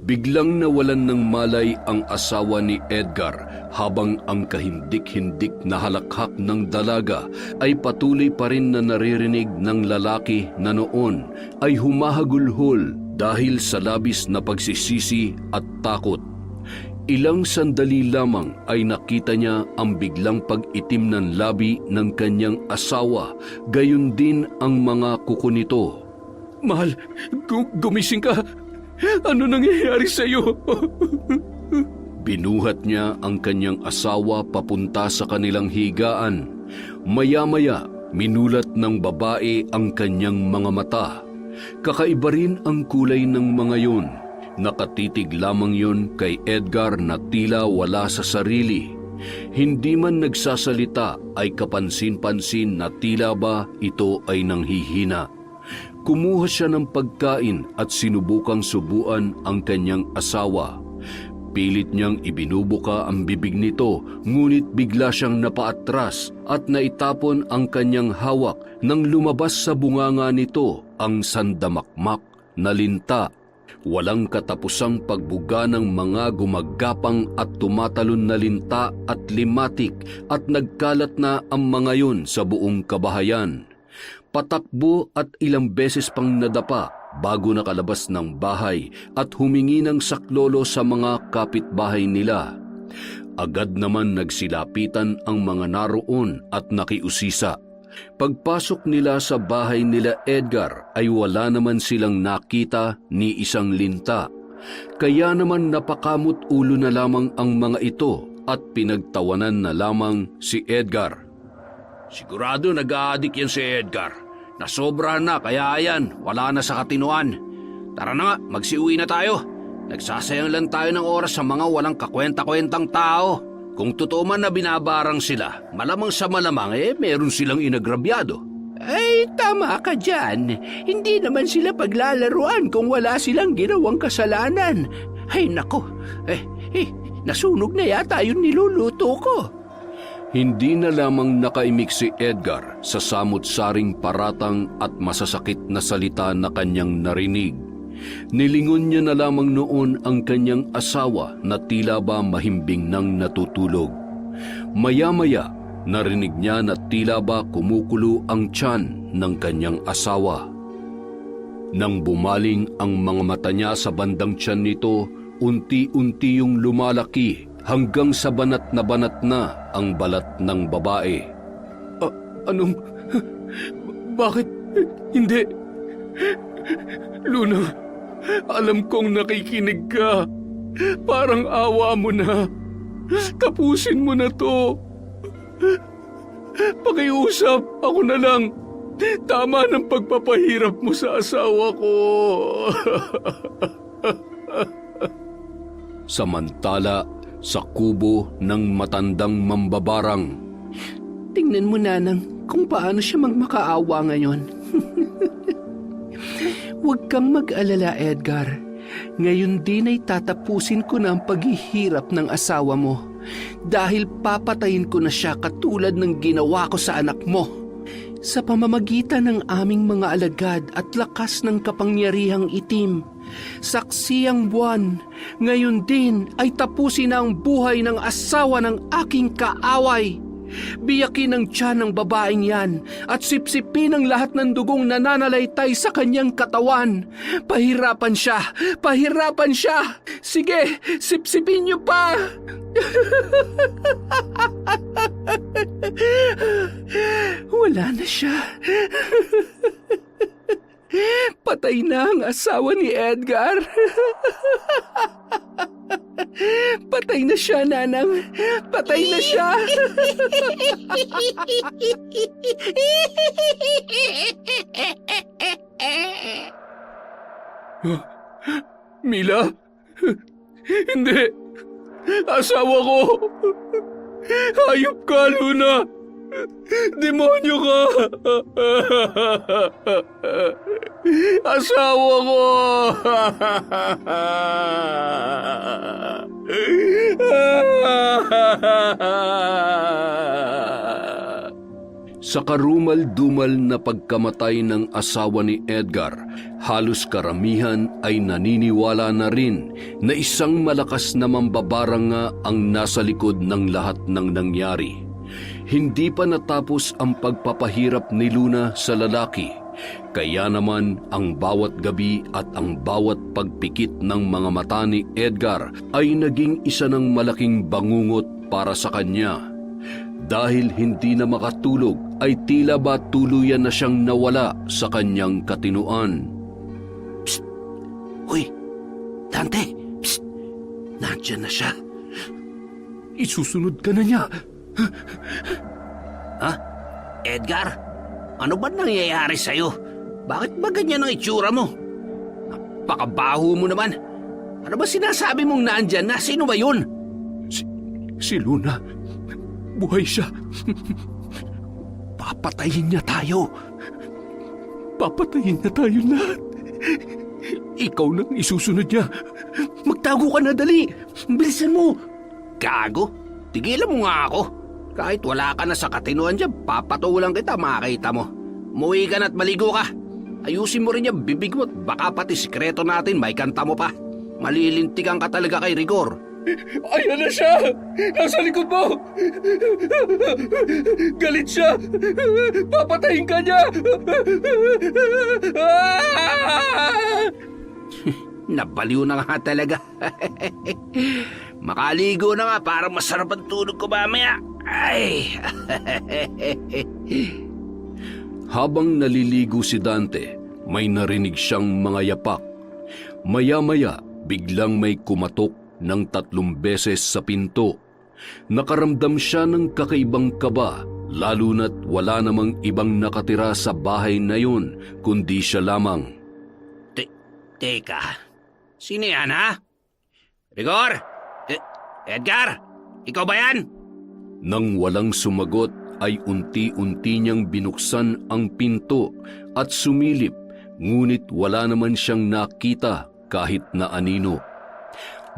Biglang nawalan ng malay ang asawa ni Edgar habang ang kahindik-hindik na halakhak ng dalaga ay patuloy pa rin na naririnig ng lalaki na noon ay humahagulhol dahil sa labis na pagsisisi at takot. Ilang sandali lamang ay nakita niya ang biglang pag-itim ng labi ng kanyang asawa, gayon din ang mga kuko nito. Mahal, gumising ka. Ano nangyayari sa iyo? Binuhat niya ang kanyang asawa papunta sa kanilang higaan. Maya-maya, minulat ng babae ang kanyang mga mata. Kakaiba rin ang kulay ng mga yun. Nakatitig lamang yun kay Edgar na tila wala sa sarili. Hindi man nagsasalita ay kapansin-pansin na tila ba ito ay nanghihina. Kumuha siya ng pagkain at sinubukang subuan ang kanyang asawa. Pilit niyang ibinubuka ang bibig nito, ngunit bigla siyang napaatras at naitapon ang kanyang hawak nang lumabas sa bunganga nito ang sandamakmak na linta. Walang katapusang pagbuga ng mga gumagapang at tumatalon na linta at limatik at nagkalat na ang mga yun sa buong kabahayan. Patakbo at ilang beses pang nadapa bago nakalabas ng bahay at humingi ng saklolo sa mga kapitbahay nila. Agad naman nagsilapitan ang mga naroon at nakiusisa. Pagpasok nila sa bahay nila Edgar ay wala naman silang nakita ni isang linta. Kaya naman napakamot ulo na lamang ang mga ito at pinagtawanan na lamang si Edgar. Sigurado nag-a-addict yan si Edgar. Nasobrahan na kaya yan, wala na sa katinuan. Tara na nga, magsiuwi na tayo. Nagsasayang lang tayo ng oras sa mga walang kakwenta-kwentang tao. Kung totoo man na binabarang sila, malamang sa malamang meron silang inagrabyado. Ay, tama ka dyan. Hindi naman sila paglalaruan kung wala silang ginawang kasalanan. Ay, nako. Nasunog na yata yung niluluto ko. Hindi na lamang nakaimik si Edgar sa samut-saring paratang at masasakit na salita na kanyang narinig. Nilingon niya na lamang noon ang kanyang asawa na tila ba mahimbing nang natutulog. Maya-maya, narinig niya na tila ba kumukulo ang tiyan ng kanyang asawa. Nang bumaling ang mga mata niya sa bandang tiyan nito, unti-unti yung lumalaki hanggang sa banat na ang balat ng babae. Bakit? Hindi. Luna, alam kong nakikinig ka. Parang awa mo na. Tapusin mo na to. Pakiusap, ako na lang. Tama ng pagpapahirap mo sa asawa ko. Samantala, sa kubo ng matandang mambabarang, Tingnan mo, Nanang, kung paano siya magmakaawa ngayon. Huwag kang mag-alala, Edgar. Ngayon din ay tatapusin ko na ang paghihirap ng asawa mo. Dahil papatayin ko na siya katulad ng ginawa ko sa anak mo. Sa pamamagitan ng aming mga alagad at lakas ng kapangyarihang itim, saksi ang buwan, ngayon din ay tapusin na ang buhay ng asawa ng aking kaaway. Biyakin ang tiyan ng babaeng yan at sipsipin ang lahat ng dugong nananalaytay sa kanyang katawan. Pahirapan siya! Pahirapan siya! Sige, sipsipin niyo pa! Wala na siya. Patay na ang asawa ni Edgar. Patay na siya, Nanang. Patay na siya. Mila? Hindi. Asawa ko. Hayop ka, Luna. Demonyo ka. Asawa ko. Sa karumal-dumal na pagkamatay ng asawa ni Edgar, halos karamihan ay naniniwala na rin na isang malakas na mambabarang nga ang nasa likod ng lahat ng nangyari. Hindi pa natapos ang pagpapahirap ni Luna sa lalaki, kaya naman ang bawat gabi at ang bawat pagpikit ng mga mata ni Edgar ay naging isa ng malaking bangungot para sa kanya. Dahil hindi na makatulog ay tila ba tuluyan na siyang nawala sa kanyang katinuan. Psst! Uy! Dante! Psst! Nandiyan na siya. Isusunod ka na niya. Ha? Edgar? Ano ba nangyayari sa'yo? Bakit ba ganyan ang itsura mo? Napakabaho mo naman. Ano ba sinasabi mong naandyan na? Sino ba yun? Si Luna. Buhay siya. Papatayin niya tayo. Papatayin niya tayo lahat. Ikaw nang isusunod niya. Magtago ka na, dali. Bilisan mo. Gago? Tigilan mo nga ako. Kahit wala ka na sa katinuan dyan, papatulan kita, makakita mo. Umuwi ka na at maligo ka. Ayusin mo rin yung bibig mo at baka pati sikreto natin may kanta mo pa. Malilintikan ka talaga kay Rigor. Ayan na siya! Nasa likod mo! Galit siya! Papatayin ka niya! Nabaliw na nga talaga. Makaligo na nga para masarap ang tulog ko mamaya. Ay! Habang naliligo si Dante, may narinig siyang mga yapak. Maya-maya, biglang may kumatok ng 3 beses sa pinto. Nakaramdam siya ng kakaibang kaba, lalo na't wala namang ibang nakatira sa bahay na yun, kundi siya lamang. Teka, sino yan, ha? Rigor? Edgar? Ikaw ba yan? Nang walang sumagot ay unti-unti niyang binuksan ang pinto at sumilip, ngunit wala naman siyang nakita kahit na anino.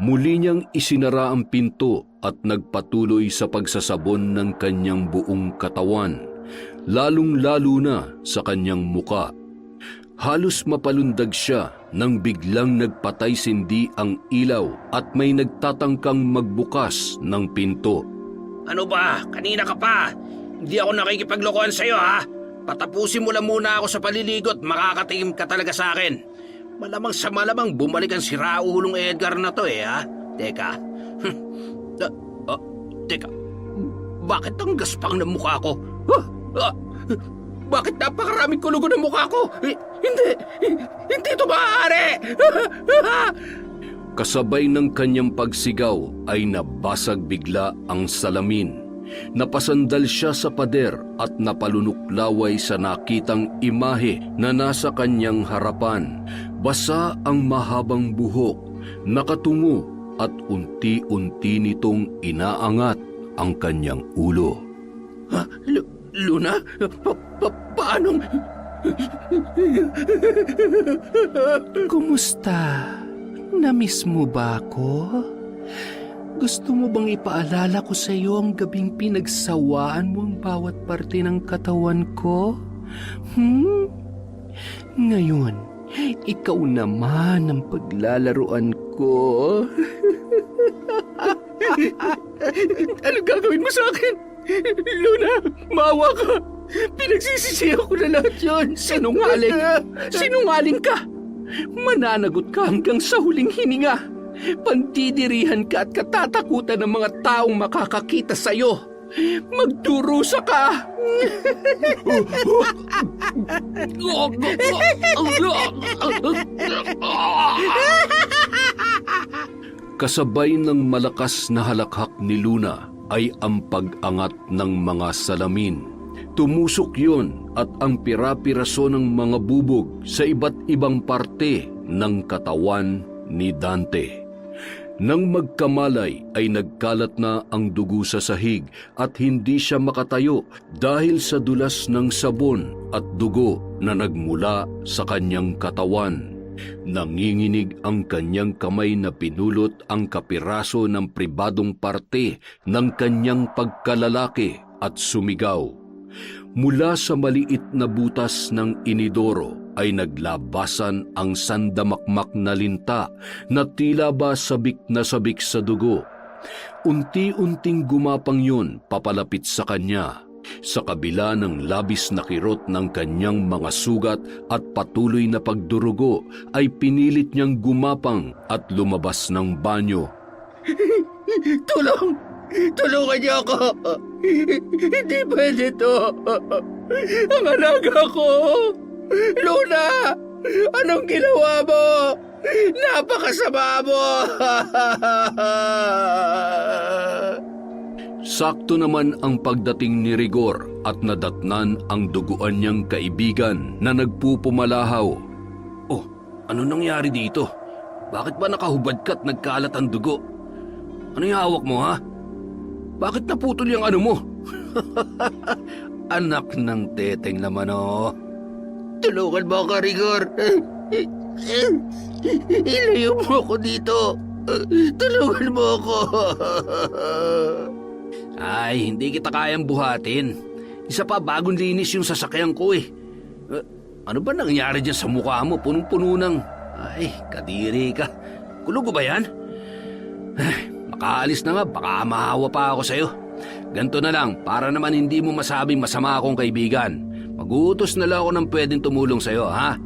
Muli niyang isinara ang pinto at nagpatuloy sa pagsasabon ng kanyang buong katawan, lalong-lalo na sa kanyang muka. Halos mapalundag siya nang biglang nagpatay-sindi ang ilaw at may nagtatangkang magbukas ng pinto. Ano ba? Kanina ka pa. Hindi ako nakikipaglokohan sa'yo, ha? Patapusin mo lang muna ako sa paliligot, makakatingin ka talaga sa akin. Malamang sa malamang bumalik ang siraulong Edgar na to, ha? Teka. Teka. Bakit ang gaspang ng mukha ko? Bakit napakaraming kulugo ng mukha ko? Hindi ito maaari! Kasabay ng kanyang pagsigaw ay nabasag bigla ang salamin. Napasandal siya sa pader at napalunuklaway sa nakitang imahe na nasa kanyang harapan. Basa ang mahabang buhok, nakatungo at unti-unti nitong inaangat ang kanyang ulo. Luna? Paanong... Kumusta? Namiss mo ba ako? Gusto mo bang ipaalala ko sa iyo ang gabing pinagsawaan mo ang bawat parte ng katawan ko? Ngayon, ikaw naman ang paglalaruan ko. Ano gagawin mo sa akin? Luna, maawa ka. Pinagsisisihan ko na lahat yun. Sinungaling! Sinungaling ka! Mananagot ka hanggang sa huling hininga. Pandidirihan ka at katatakutan ng mga taong makakakita sa'yo. Magdurusa ka! Kasabay ng malakas na halakhak ni Luna ay ang pag-angat ng mga salamin. Tumusok yun at ang pira-piraso ng mga bubog sa iba't ibang parte ng katawan ni Dante. Nang magkamalay ay nagkalat na ang dugo sa sahig at hindi siya makatayo dahil sa dulas ng sabon at dugo na nagmula sa kanyang katawan. Nanginginig ang kanyang kamay na pinulot ang kapiraso ng pribadong parte ng kanyang pagkalalaki at sumigaw. Mula sa maliit na butas ng inidoro ay naglabasan ang sandamakmak na linta na tila ba sabik na sabik sa dugo. Unti-unting gumapang yun papalapit sa kanya. Sa kabila ng labis na kirot ng kanyang mga sugat at patuloy na pagdurugo ay pinilit niyang gumapang at lumabas ng banyo. Tulong! Tulungan niyo ako! Hindi pwede to! Ang alaga ko! Luna! Anong ginawa mo? Napakasama mo! Sakto naman ang pagdating ni Rigor at nadatnan ang duguan niyang kaibigan na nagpupumalahaw. Oh, ano nangyari dito? Bakit ba nakahubad ka at nagkalat ang dugo? Ano yung hawak mo, ha? Bakit naputol yung ano mo? Anak ng teteng naman, oh. Tulungan mo ako, Rigor. Ilayo mo ako dito. Tulungan mo ako. Ay, hindi kita kayang buhatin. Isa pa, bagong linis yung sasakyan ko eh. Ano ba nangyari dyan sa mukha mo? Punong-puno ng... Ay, kadiri ka. Kulugo ba yan? Makaalis na nga, baka mahawa pa ako sa'yo. Ganto na lang, para naman hindi mo masabing masama akong kaibigan. Mag-uutos na lang ako ng pwedeng tumulong sa'yo, ha?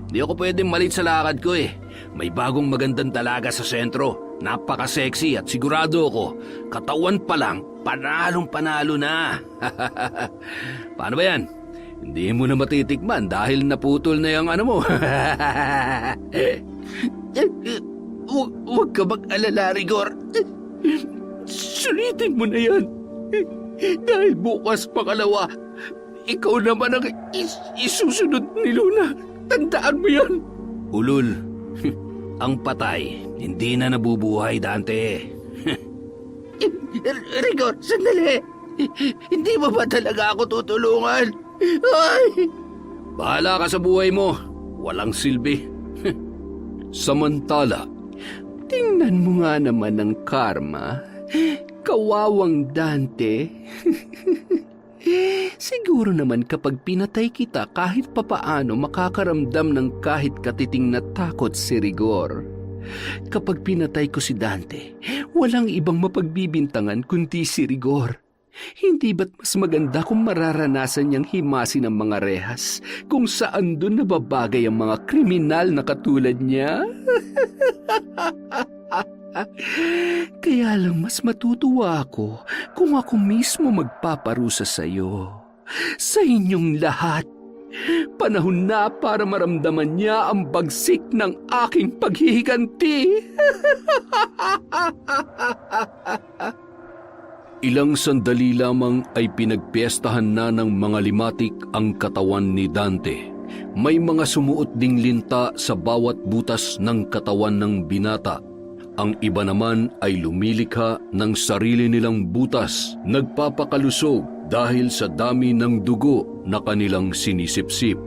Hindi ako pwedeng malit sa lakad ko eh. May bagong magandang dalaga sa sentro. Napaka-sexy at sigurado ako, katawan pa lang, panalong-panalo na. Paano ba yan? Hindi mo na matitikman dahil naputol na yung ano mo. Huwag ka mag-alala, Rigor. Sulitin mo na yan. Dahil bukas pangalawa, ikaw naman ang isusunod ni Luna. Tandaan mo yan. Ulol, ang patay, hindi na nabubuhay, Dante. Rigor, sandali. Hindi mo ba talaga ako tutulungan? Ay! Bahala ka sa buhay mo. Walang silbi. Samantala, Tingnan mo nga naman ang karma. Kawawang Dante. Siguro naman kapag pinatay kita kahit papaano makakaramdam ng kahit katiting na takot si Rigor. Kapag pinatay ko si Dante, walang ibang mapagbibintangan kundi si Rigor. Hindi ba't mas maganda kung mararanasan niyang himasin ang mga rehas kung saan doon nababagay ang mga kriminal na katulad niya? Kaya lang mas matutuwa ako kung ako mismo magpaparusa sa iyo. Sa inyong lahat. Panahon na para maramdaman niya ang bagsik ng aking paghihiganti. ilang sandali lamang ay pinagpiestahan na ng mga limatik ang katawan ni Dante. May mga sumuot ding linta sa bawat butas ng katawan ng binata. Ang iba naman ay lumilikha ng sarili nilang butas, nagpapakalusog dahil sa dami ng dugo na kanilang sinisipsip.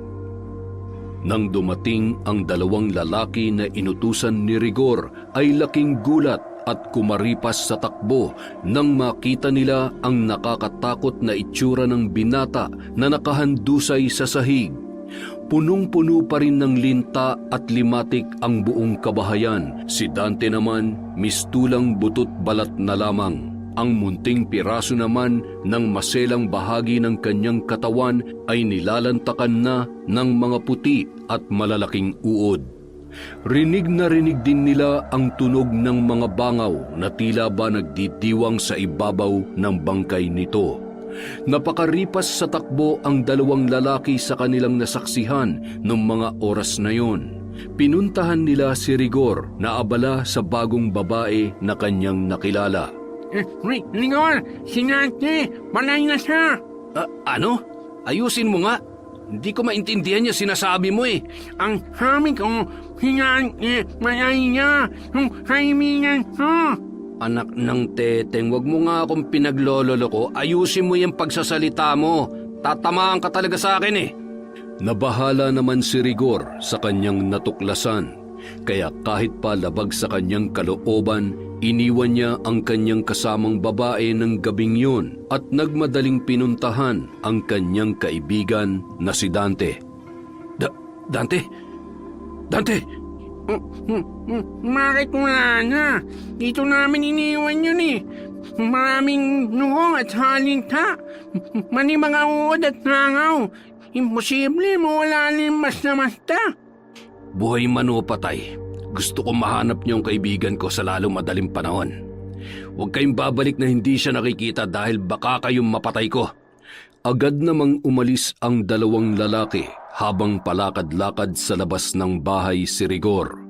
Nang dumating ang dalawang lalaki na inutusan ni Rigor ay laking gulat at kumaripas sa takbo nang makita nila ang nakakatakot na itsura ng binata na nakahandusay sa sahig. Punong-puno pa rin ng linta at limatik ang buong kabahayan. Si Dante naman mistulang butot balat na lamang. Ang munting piraso naman ng maselang bahagi ng kanyang katawan ay nilalantakan na ng mga puti at malalaking uod. Rinig na rinig din nila ang tunog ng mga bangaw na tila ba nagdidiwang sa ibabaw ng bangkay nito. Napakaripas sa takbo ang dalawang lalaki sa kanilang nasaksihan noong mga oras na yon. Pinuntahan nila si Rigor na abala sa bagong babae na kanyang nakilala. Rigor, si Dante, malay na siya. Ano? Ayusin mo nga. Hindi ko maintindihan niya sinasabi mo eh. Ang sabi ko, si Dante, malay niya. Yung kaibigan ko. Anak ng teteng, wag mo nga akong pinaglololo ko. Ayusin mo yung pagsasalita mo. Tatamaan ka talaga sa akin eh. Nabahala naman si Rigor sa kanyang natuklasan. Kaya kahit pa labag sa kanyang kalooban, iniwan niya ang kanyang kasamang babae ng gabing yun at nagmadaling pinuntahan ang kanyang kaibigan na si Dante. Dante? Dante! Bakit wala na? Dito namin iniwan yun eh. Maraming nungong at halinta. Mani mga uod at nangaw. Imposible mawala limas na basta. Buhay man o patay, gusto ko mahanap niyo ang kaibigan ko sa lalong madaling panahon. Huwag kayong babalik na hindi siya nakikita dahil baka kayong mapatay ko. Agad namang umalis ang dalawang lalaki habang palakad-lakad sa labas ng bahay si Rigor.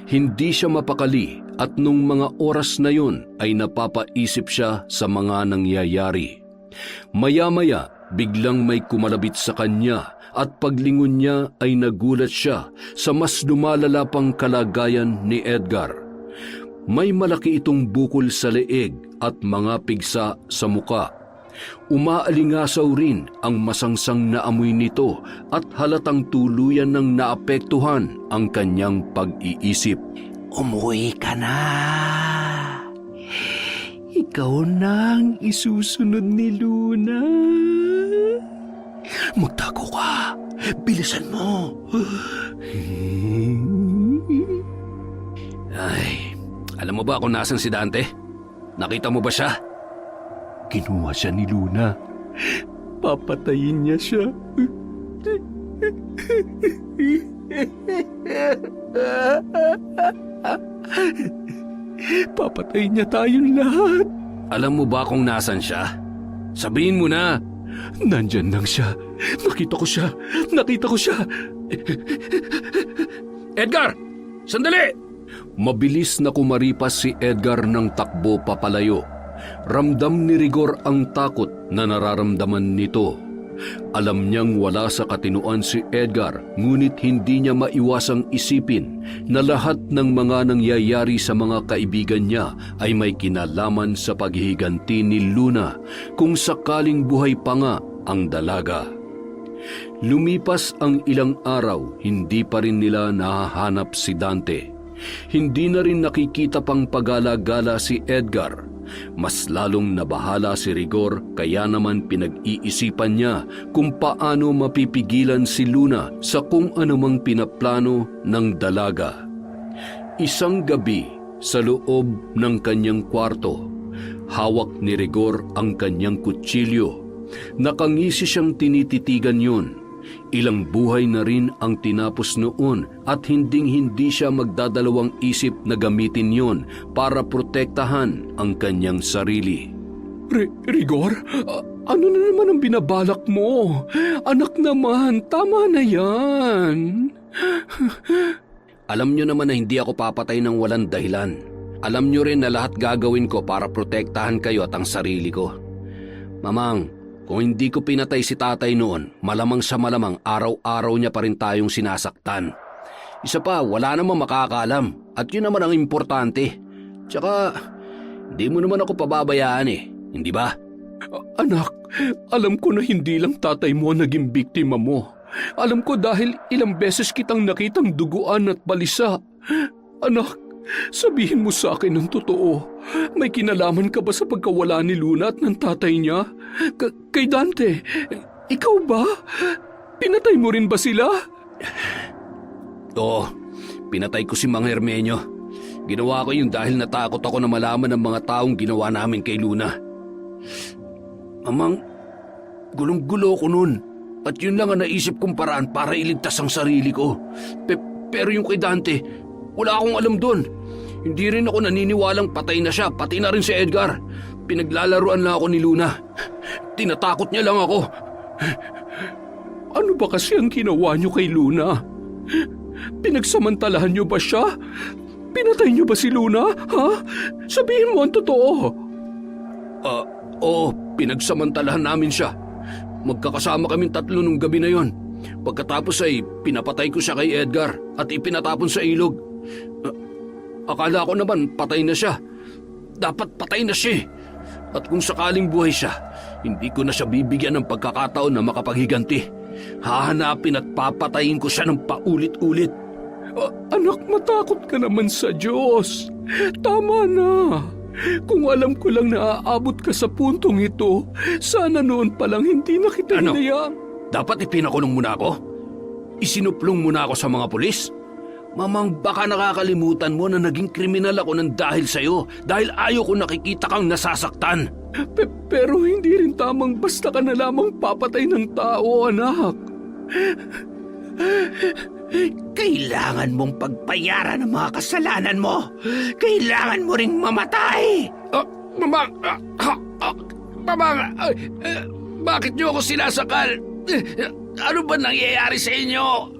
Hindi siya mapakali at nung mga oras na yun ay napapaisip siya sa mga nangyayari. Maya-maya, biglang may kumalabit sa kanya at paglingon niya ay nagulat siya sa mas lumalala pang kalagayan ni Edgar. May malaki itong bukol sa leeg at mga pigsa sa muka. Umaalingasaw rin ang masangsang na amoy nito at halatang tuluyan ng naapektuhan ang kanyang pag-iisip. Umuwi ka na. Ikaw nang isusunod ni Luna. Magtago ka. Bilisan mo. Ay, alam mo ba kung nasan si Dante? Nakita mo ba siya? Kinuha siya ni Luna. Papatayin niya siya. Papatayin niya tayong lahat. Alam mo ba kung nasan siya? Sabihin mo na. Nandyan lang siya. Nakita ko siya. Nakita ko siya. Edgar! Sandali! Mabilis na kumaripas si Edgar ng takbo papalayo. Ramdam ni Rigor ang takot na nararamdaman nito. Alam niyang wala sa katinuan si Edgar, ngunit hindi niya maiwasang isipin na lahat ng mga nangyayari sa mga kaibigan niya ay may kinalaman sa paghihiganti ni Luna kung sakaling buhay pa nga ang dalaga. Lumipas ang ilang araw, hindi pa rin nila nahahanap si Dante. Hindi na rin nakikita pang pagala-gala si Edgar. Mas lalong nabahala si Rigor, kaya naman pinag-iisipan niya kung paano mapipigilan si Luna sa kung anumang pinaplano ng dalaga. Isang gabi sa loob ng kanyang kwarto, hawak ni Rigor ang kanyang kutsilyo. Nakangisi siyang tinititigan yun. Ilang buhay na rin ang tinapos noon at hinding-hindi siya magdadalawang isip na gamitin yon para protektahan ang kanyang sarili. Rigor, ano na naman ang binabalak mo? Anak naman, tama na yan. Alam niyo naman na hindi ako papatay ng walang dahilan. Alam niyo rin na lahat gagawin ko para protektahan kayo at ang sarili ko. Mamang, kung hindi ko pinatay si tatay noon, malamang sa malamang araw-araw niya pa rin tayong sinasaktan. Isa pa, wala namang makakaalam at yun naman ang importante. Tsaka, di mo naman ako pababayaan hindi ba? Anak, alam ko na hindi lang tatay mo ang naging biktima mo. Alam ko dahil ilang beses kitang nakitang duguan at balisa. Anak, sabihin mo sa akin ng totoo. May kinalaman ka ba sa pagkawala ni Luna at ng tatay niya? Kay Dante, ikaw ba? Pinatay mo rin ba sila? Oo, pinatay ko si Mang Hermenio. Ginawa ko yun dahil natakot ako na malaman ng mga taong ginawa namin kay Luna. Amang, gulong-gulo ko nun. At yun lang ang naisip kong paraan para iligtas ang sarili ko. Pero yung kay Dante, wala akong alam doon. Hindi rin ako naniniwalang patay na siya, pati na rin si Edgar. Pinaglalaruan lang ako ni Luna. Tinatakot niya lang ako. Ano ba kasi ang ginawa niyo kay Luna? Pinagsamantalahan niyo ba siya? Pinatay niyo ba si Luna? Ha? Sabihin mo ang totoo. Oo, pinagsamantalahan namin siya. Magkakasama kaming tatlo nung gabi na yon. Pagkatapos ay pinapatay ko siya kay Edgar at ipinatapon sa ilog. Akala ko naman patay na siya. Dapat patay na siya. At kung sakaling buhay siya, hindi ko na siya bibigyan ng pagkakataon na makapaghiganti. Hahanapin at papatayin ko siya ng paulit-ulit. Anak, matakot ka naman sa Diyos. Tama na. Kung alam ko lang na aabot ka sa puntong ito, sana noon pa lang hindi na kita hinayaan. Dapat ipinakulong muna ako? Isinuplong muna ako sa mga pulis? Mamang, baka nakakalimutan mo na naging kriminal ako ng dahil sa'yo dahil ayaw ko nakikita kang nasasaktan. Pero hindi rin tamang basta ka na lamang papatay ng tao, anak. Kailangan mong pagbayaran ang mga kasalanan mo. Kailangan mo ring mamatay. Mamang, bakit niyo ako sinasakal? Ano ba nangyayari sa inyo?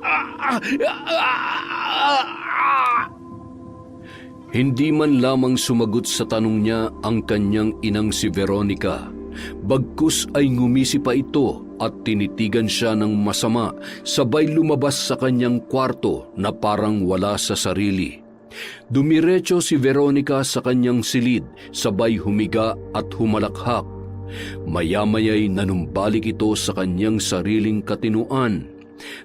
Hindi man lamang sumagot sa tanong niya ang kanyang inang si Veronica. Bagkus ay ngumisi pa ito at tinitigan siya ng masama, sabay lumabas sa kanyang kwarto na parang wala sa sarili. Dumiretso si Veronica sa kanyang silid, sabay humiga at humalakhak. Maya-maya'y nanumbalik ito sa kanyang sariling katinuan.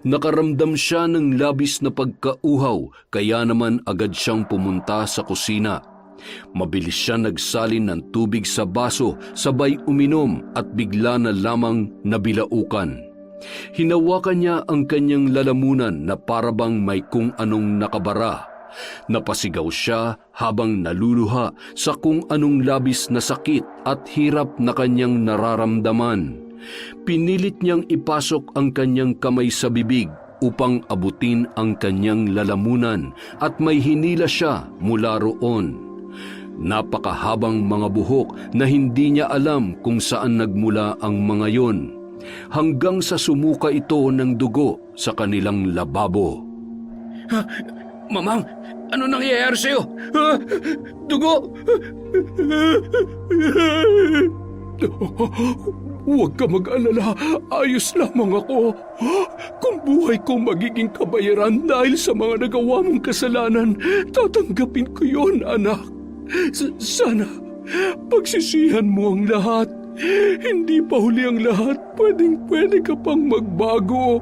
Nakaramdam siya ng labis na pagkauhaw, kaya naman agad siyang pumunta sa kusina. Mabilis siya nagsalin ng tubig sa baso, sabay uminom at bigla na lamang nabilaukan. Hinawakan niya ang kanyang lalamunan na parabang may kung anong nakabara. Napasigaw siya habang naluluha sa kung anong labis na sakit at hirap na kanyang nararamdaman. Pinilit niyang ipasok ang kanyang kamay sa bibig upang abutin ang kanyang lalamunan at may hinila siya mula roon. Napakahabang mga buhok na hindi niya alam kung saan nagmula ang mga yon, hanggang sa sumuka ito ng dugo sa kanilang lababo. Mamang, Ano nangyayari sa'yo? Dugo! Huwag ka mag-alala, ayos lamang ako. Kung buhay ko magiging kabayaran dahil sa mga nagawa mong kasalanan, tatanggapin ko yon, anak. Sana pagsisihan mo ang lahat. Hindi pa huli ang lahat, pwede ka pang magbago.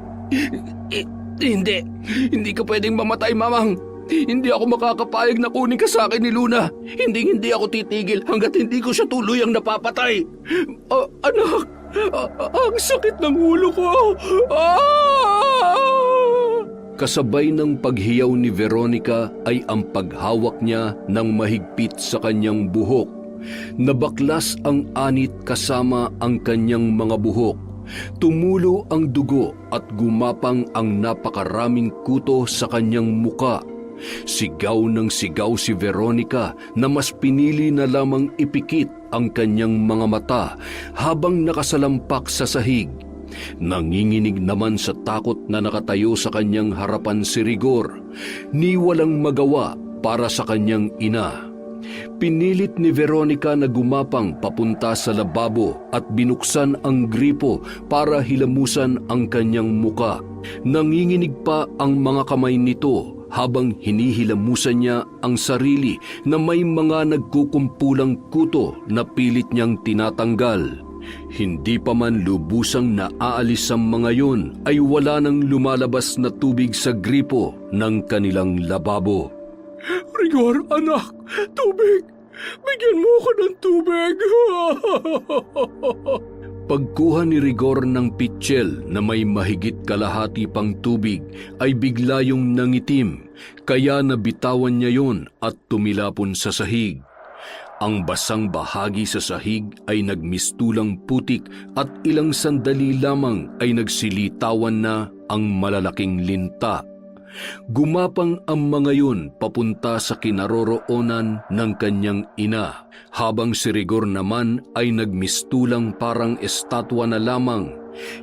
Hindi ka pwedeng mamatay, Mamang. Hindi ako makakapayag na kunin ka sa akin ni Luna. Hindi ako titigil hanggat hindi ko siya tuluyang napapatay. Anak, ang sakit ng ulo ko. Kasabay ng paghiyaw ni Veronica ay ang paghawak niya ng mahigpit sa kanyang buhok. Nabaklas ang anit kasama ang kanyang mga buhok. Tumulo ang dugo at gumapang ang napakaraming kuto sa kanyang muka. Sigaw ng sigaw si Veronica na mas pinili na lamang ipikit ang kanyang mga mata habang nakasalampak sa sahig. Nanginginig naman sa takot na nakatayo sa kanyang harapan si Rigor, ni walang magawa para sa kanyang ina. Pinilit ni Veronica na gumapang papunta sa lababo at binuksan ang gripo para hilamusan ang kanyang muka. Nanginginig pa ang mga kamay nito habang hinihilamusan niya ang sarili na may mga nagkukumpulang kuto na pilit niyang tinatanggal. Hindi pa man lubusang naaalis ang mga yun ay wala nang lumalabas na tubig sa gripo ng kanilang lababo. Rigor, anak, tubig! Bigyan mo ako ng tubig! Pagkuha ni Rigor ng pitsyel na may mahigit kalahati pang tubig ay bigla yung nangitim, kaya nabitawan niya yon at tumilapon sa sahig. Ang basang bahagi sa sahig ay nagmistulang putik at ilang sandali lamang ay nagsilitawan na ang malalaking linta. Gumapang ang mga yun papunta sa kinaroroonan ng kanyang ina, habang si Rigor naman ay nagmistulang parang estatwa na lamang.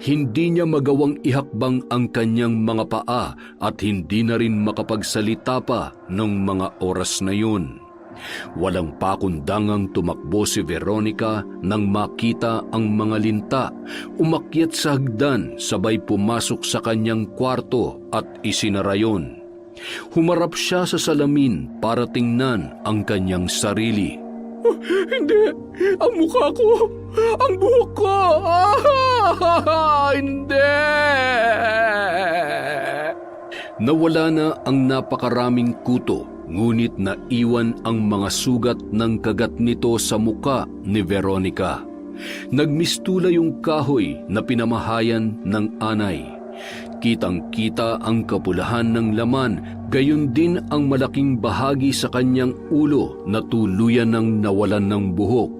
Hindi niya magawang ihakbang ang kanyang mga paa at hindi na rin makapagsalita pa ng mga oras na yun. Walang pakundangang tumakbo si Veronica nang makita ang mga linta. Umakyat sa hagdan sabay pumasok sa kanyang kwarto at isinara yon. Humarap siya sa salamin para tingnan ang kanyang sarili. Hindi! Ang mukha ko! Ang buhok ko! Hindi! Nawala na ang napakaraming kuto, ngunit naiwan ang mga sugat ng kagat nito sa muka ni Veronica. Nagmistula yung kahoy na pinamahayan ng anay. Kitang-kita ang kapulahan ng laman, gayon din ang malaking bahagi sa kanyang ulo na tuluyan ng nawalan ng buhok.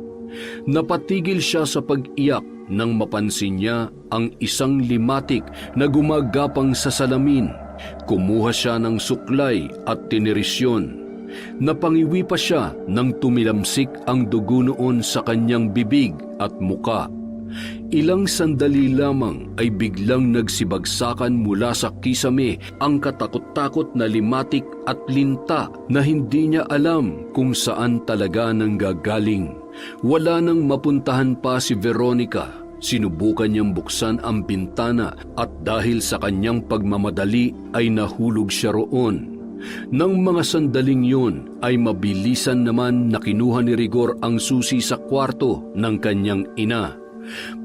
Napatigil siya sa pag-iyak nang mapansin niya ang isang limatik na gumagapang sa salamin. Kumuha siya ng suklay at tinirisyon. Napangiwi pa siya nang tumilamsik ang dugo noon sa kanyang bibig at muka. Ilang sandali lamang ay biglang nagsibagsakan mula sa kisame ang katakot-takot na limatik at linta na hindi niya alam kung saan talaga nanggagaling. Wala nang mapuntahan pa si Veronica. Sinubukan niyang buksan ang bintana at dahil sa kanyang pagmamadali ay nahulog siya roon. Nang mga sandaling yun ay mabilisan naman na kinuha ni Rigor ang susi sa kwarto ng kanyang ina.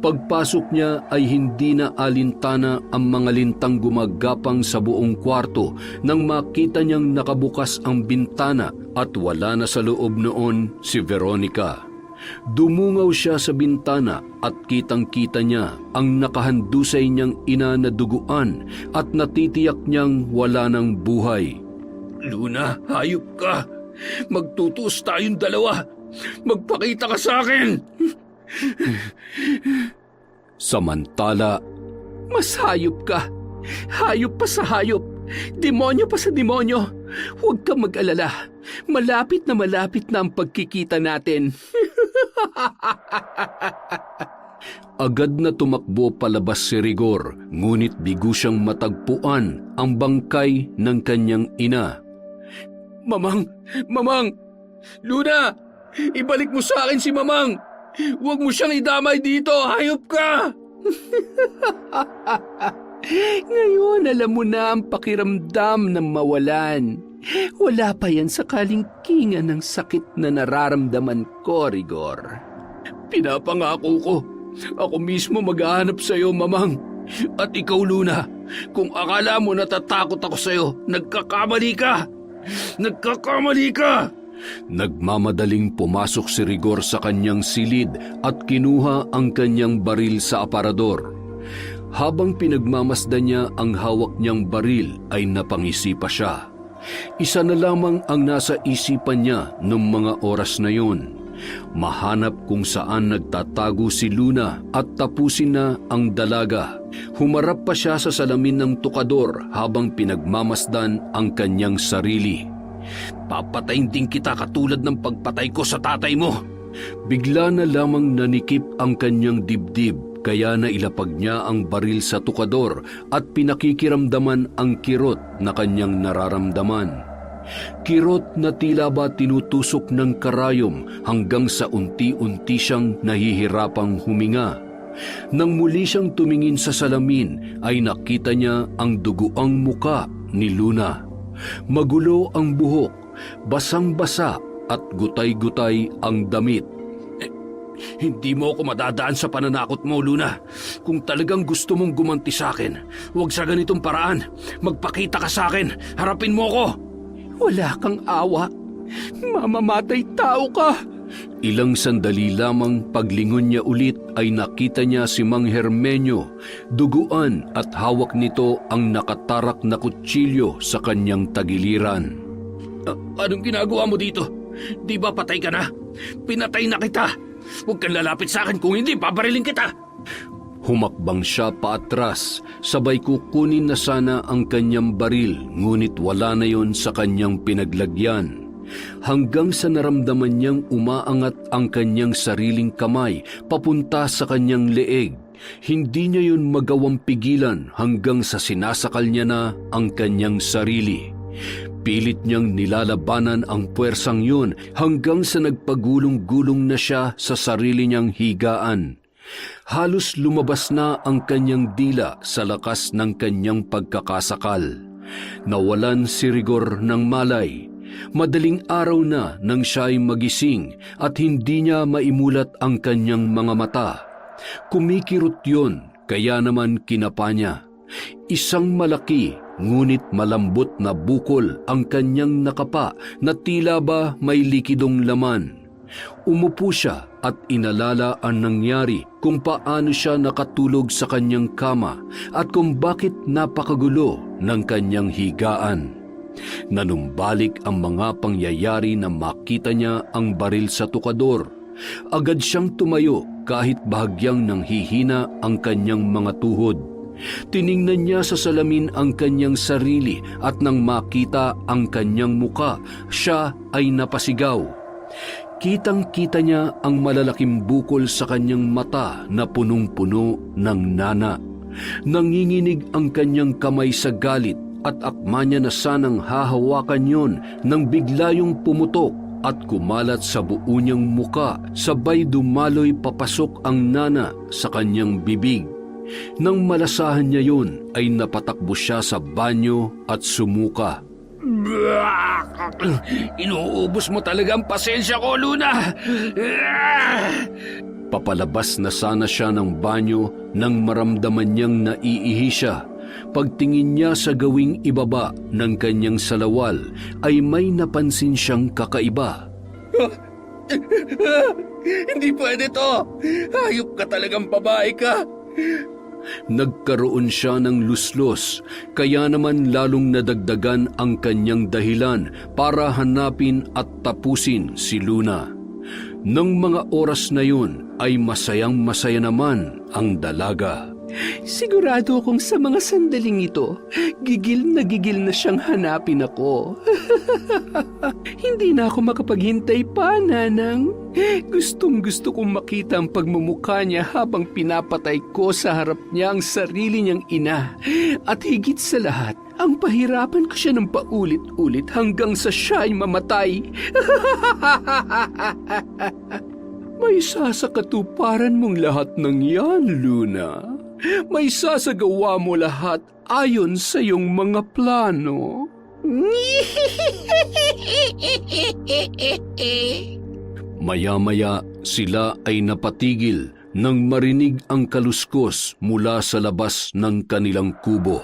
Pagpasok niya ay hindi na alintana ang mga lintang gumagapang sa buong kwarto nang makita niyang nakabukas ang bintana at wala na sa loob noon si Veronica. Dumungaw siya sa bintana at kitang-kita niya ang nakahandusay niyang ina na duguan at natitiyak niyang wala ng buhay. Luna, hayop ka! Magtutuos tayong dalawa! Magpakita ka sa akin! Samantala, Mas hayop ka. Hayop pa sa hayop. Demonyo pa sa demonyo. Huwag kang mag-alala. Malapit na ang pagkikita natin. agad na tumakbo palabas si Rigor, ngunit bigo siyang matagpuan ang bangkay ng kanyang ina. Mamang! Mamang! Luna! Ibalik mo sa akin si Mamang! Huwag mo siyang idamay dito! Hayop ka! Ngayon alam mo na ang pakiramdam ng mawalan. Wala pa yan sa kalingkingan ng sakit na nararamdaman ko, Rigor. Pinapangako ko, ako mismo maghahanap sa'yo, Mamang. At ikaw, Luna, kung akala mo natatakot ako sa'yo, nagkakamali ka! Nagkakamali ka! Nagmamadaling pumasok si Rigor sa kanyang silid at kinuha ang kanyang baril sa aparador. Habang pinagmamasdan niya ang hawak niyang baril ay napangisi pa siya. Isa na lamang ang nasa isipan niya noong mga oras na yun. Mahanap kung saan nagtatago si Luna at tapusin na ang dalaga. Humarap pa siya sa salamin ng tukador habang pinagmamasdan ang kanyang sarili. Papatayin din kita katulad ng pagpatay ko sa tatay mo. Bigla na lamang nanikip ang kanyang dibdib kaya nailapag niya ang baril sa tukador at pinakikiramdaman ang kirot na kanyang nararamdaman. Kirot na tila ba tinutusok ng karayom hanggang sa unti-unti siyang nahihirapang huminga. Nang muli siyang tumingin sa salamin ay nakita niya ang duguang muka ni Luna. Magulo ang buhok, basang-basa at gutay-gutay ang damit. Hindi mo ako madadaan sa pananakot mo, Luna. Kung talagang gusto mong gumanti sa akin, huwag sa ganitong paraan. Magpakita ka sa akin. Harapin mo ko. Wala kang awa. Mamamatay tao ka. Ilang sandali lamang paglingon niya ulit ay nakita niya si Mang Hermenyo, duguan at hawak nito ang nakatarak na kutsilyo sa kanyang tagiliran. Anong ginagawa mo dito? Di ba patay ka na? Pinatay na kita. Huwag kang lalapit sa akin kung hindi, babarilin kita. Humakbang siya paatras, sabay kukunin na sana ang kanyang baril, ngunit wala na yon sa kanyang pinaglagyan. Hanggang sa naramdaman niyang umaangat ang kanyang sariling kamay papunta sa kanyang leeg. Hindi niya yun magawang pigilan hanggang sa sinasakal niya na ang kanyang sarili. Pilit niyang nilalabanan ang puwersang yun hanggang sa nagpagulong-gulong na siya sa sarili niyang higaan. Halos lumabas na ang kanyang dila sa lakas ng kanyang pagkakasakal. Nawalan si Rigor ng malay. Madaling araw na nang siya ay magising at hindi niya maimulat ang kanyang mga mata. Kumikirot yun, kaya naman kinapa niya. Isang malaki ngunit malambot na bukol ang kanyang nakapa na tila ba may likidong laman. Umupo siya at inalala ang nangyari, kung paano siya nakatulog sa kanyang kama at kung bakit napakagulo ng kanyang higaan. Nanumbalik ang mga pangyayari na makita niya ang baril sa tukador. Agad siyang tumayo kahit bahagyang nanghihina ang kanyang mga tuhod. Tiningnan niya sa salamin ang kanyang sarili at nang makita ang kanyang muka, siya ay napasigaw. Kitang-kita niya ang malalaking bukol sa kanyang mata na punong-puno ng nana. Nanginginig ang kanyang kamay sa galit at akma niya na sanang hahawakan yon nang bigla yung pumutok at kumalat sa buo niyang muka, sabay dumaloy papasok ang nana sa kanyang bibig. Nang malasahan niya yun ay napatakbo siya sa banyo at sumuka. Inuubos mo talaga ang pasensya ko, Luna. Papalabas na sana siya ng banyo nang maramdaman niyang naiihi siya. Pagtingin niya sa gawing ibaba ng kanyang salawal ay may napansin siyang kakaiba. Hindi pwede to. Hayop ka talagang babae ka. Nagkaroon siya ng luslos, kaya naman lalong nadagdagan ang kanyang dahilan para hanapin at tapusin si Luna. Nang mga oras na yun ay masayang-masaya naman ang dalaga. Sigurado akong sa mga sandaling ito, gigil na siyang hanapin ako. Hindi na ako makapaghintay pa, Nanang. Gustong-gusto kong makita ang pagmumukha niya habang pinapatay ko sa harap niya ang sarili niyang ina. At higit sa lahat, ang pahirapan ko siya ng paulit-ulit hanggang sa siya'y mamatay. May sasakatuparan mong lahat ng yan, Luna. May sasagawa mo lahat ayon sa iyong mga plano. Maya-maya sila ay napatigil nang marinig ang kaluskos mula sa labas ng kanilang kubo.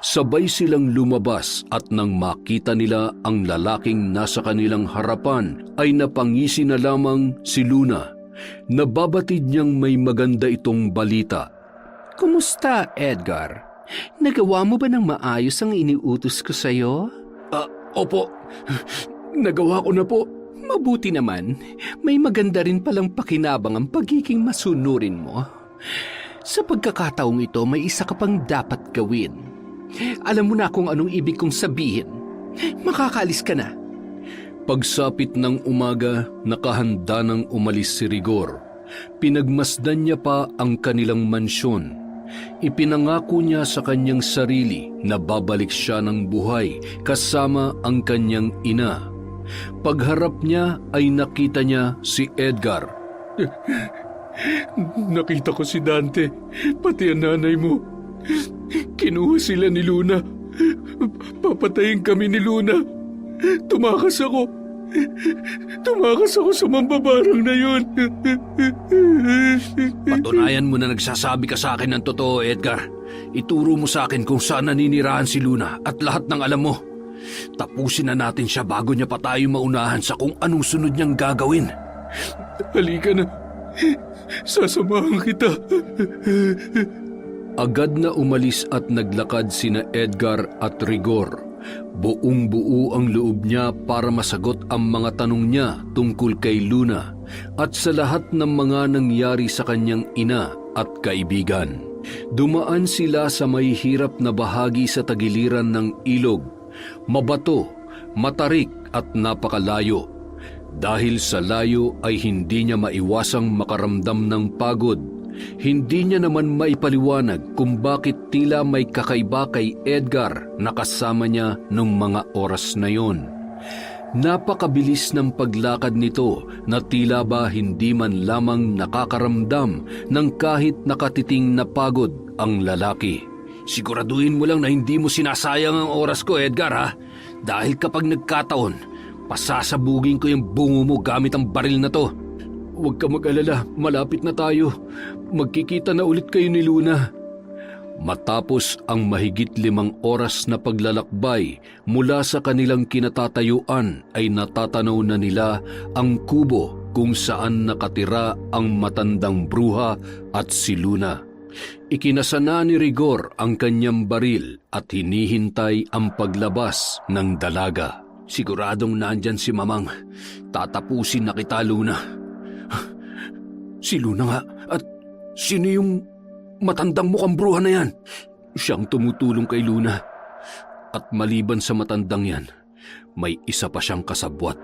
Sabay silang lumabas at nang makita nila ang lalaking nasa kanilang harapan ay napangisi na lamang si Luna. Nababatid niyang may maganda itong balita. Kumusta, Edgar? Nagawa mo ba ng maayos ang iniutos ko sa'yo? Opo, nagawa ko na po. Mabuti naman, may maganda rin palang pakinabang ang pagiging masunurin mo. Sa pagkakataong ito, may isa ka pang dapat gawin. Alam mo na kung anong ibig kong sabihin. Makakaalis ka na. Pagsapit ng umaga, nakahanda nang umalis si Rigor. Pinagmasdan niya pa ang kanilang mansyon. Ipinangako niya sa kanyang sarili na babalik siya ng buhay kasama ang kanyang ina. Pagharap niya ay nakita niya si Edgar. Nakita ko si Dante, pati ang nanay mo. Kinuha sila ni Luna. Papatayin kami ni Luna. Tumakas ako sa mambabarang na yun. Patunayan mo na nagsasabi ka sa akin ng totoo, Edgar. Ituro mo sa akin kung saan naninirahan si Luna at lahat ng alam mo. Tapusin na natin siya bago niya pa tayo maunahan sa kung anong sunod niyang gagawin. Halika na. Sasamahan kita. Agad na umalis at naglakad sina Edgar at Rigor. Buong-buo ang loob niya para masagot ang mga tanong niya tungkol kay Luna at sa lahat ng mga nangyari sa kanyang ina at kaibigan. Dumaan sila sa may hirap na bahagi sa tagiliran ng ilog. Mabato, matarik at napakalayo. Dahil sa layo ay hindi niya maiwasang makaramdam ng pagod. Hindi niya naman maipaliwanag kung bakit tila may kakaiba kay Edgar na kasama niya nung mga oras na yon. Napakabilis ng paglakad nito na tila ba hindi man lamang nakakaramdam ng kahit nakatiting na pagod ang lalaki. Siguraduhin mo lang na hindi mo sinasayang ang oras ko, Edgar, ha? Dahil kapag nagkataon, pasasabugin ko yung bungo mo gamit ang baril na to. Huwag ka mag-alala, malapit na tayo. Magkikita na ulit kayo ni Luna. Matapos ang mahigit 5 oras na paglalakbay mula sa kanilang kinatatayuan ay natatanaw na nila ang kubo kung saan nakatira ang matandang bruha at si Luna. Ikinasana ni Rigor ang kanyang baril at hinihintay ang paglabas ng dalaga. Siguradong nandyan si Mamang. Tatapusin na kita, Luna. Si Luna nga, at sino yung matandang mukhang bruha na yan? Siyang tumutulong kay Luna. At maliban sa matandang yan, may isa pa siyang kasabwat.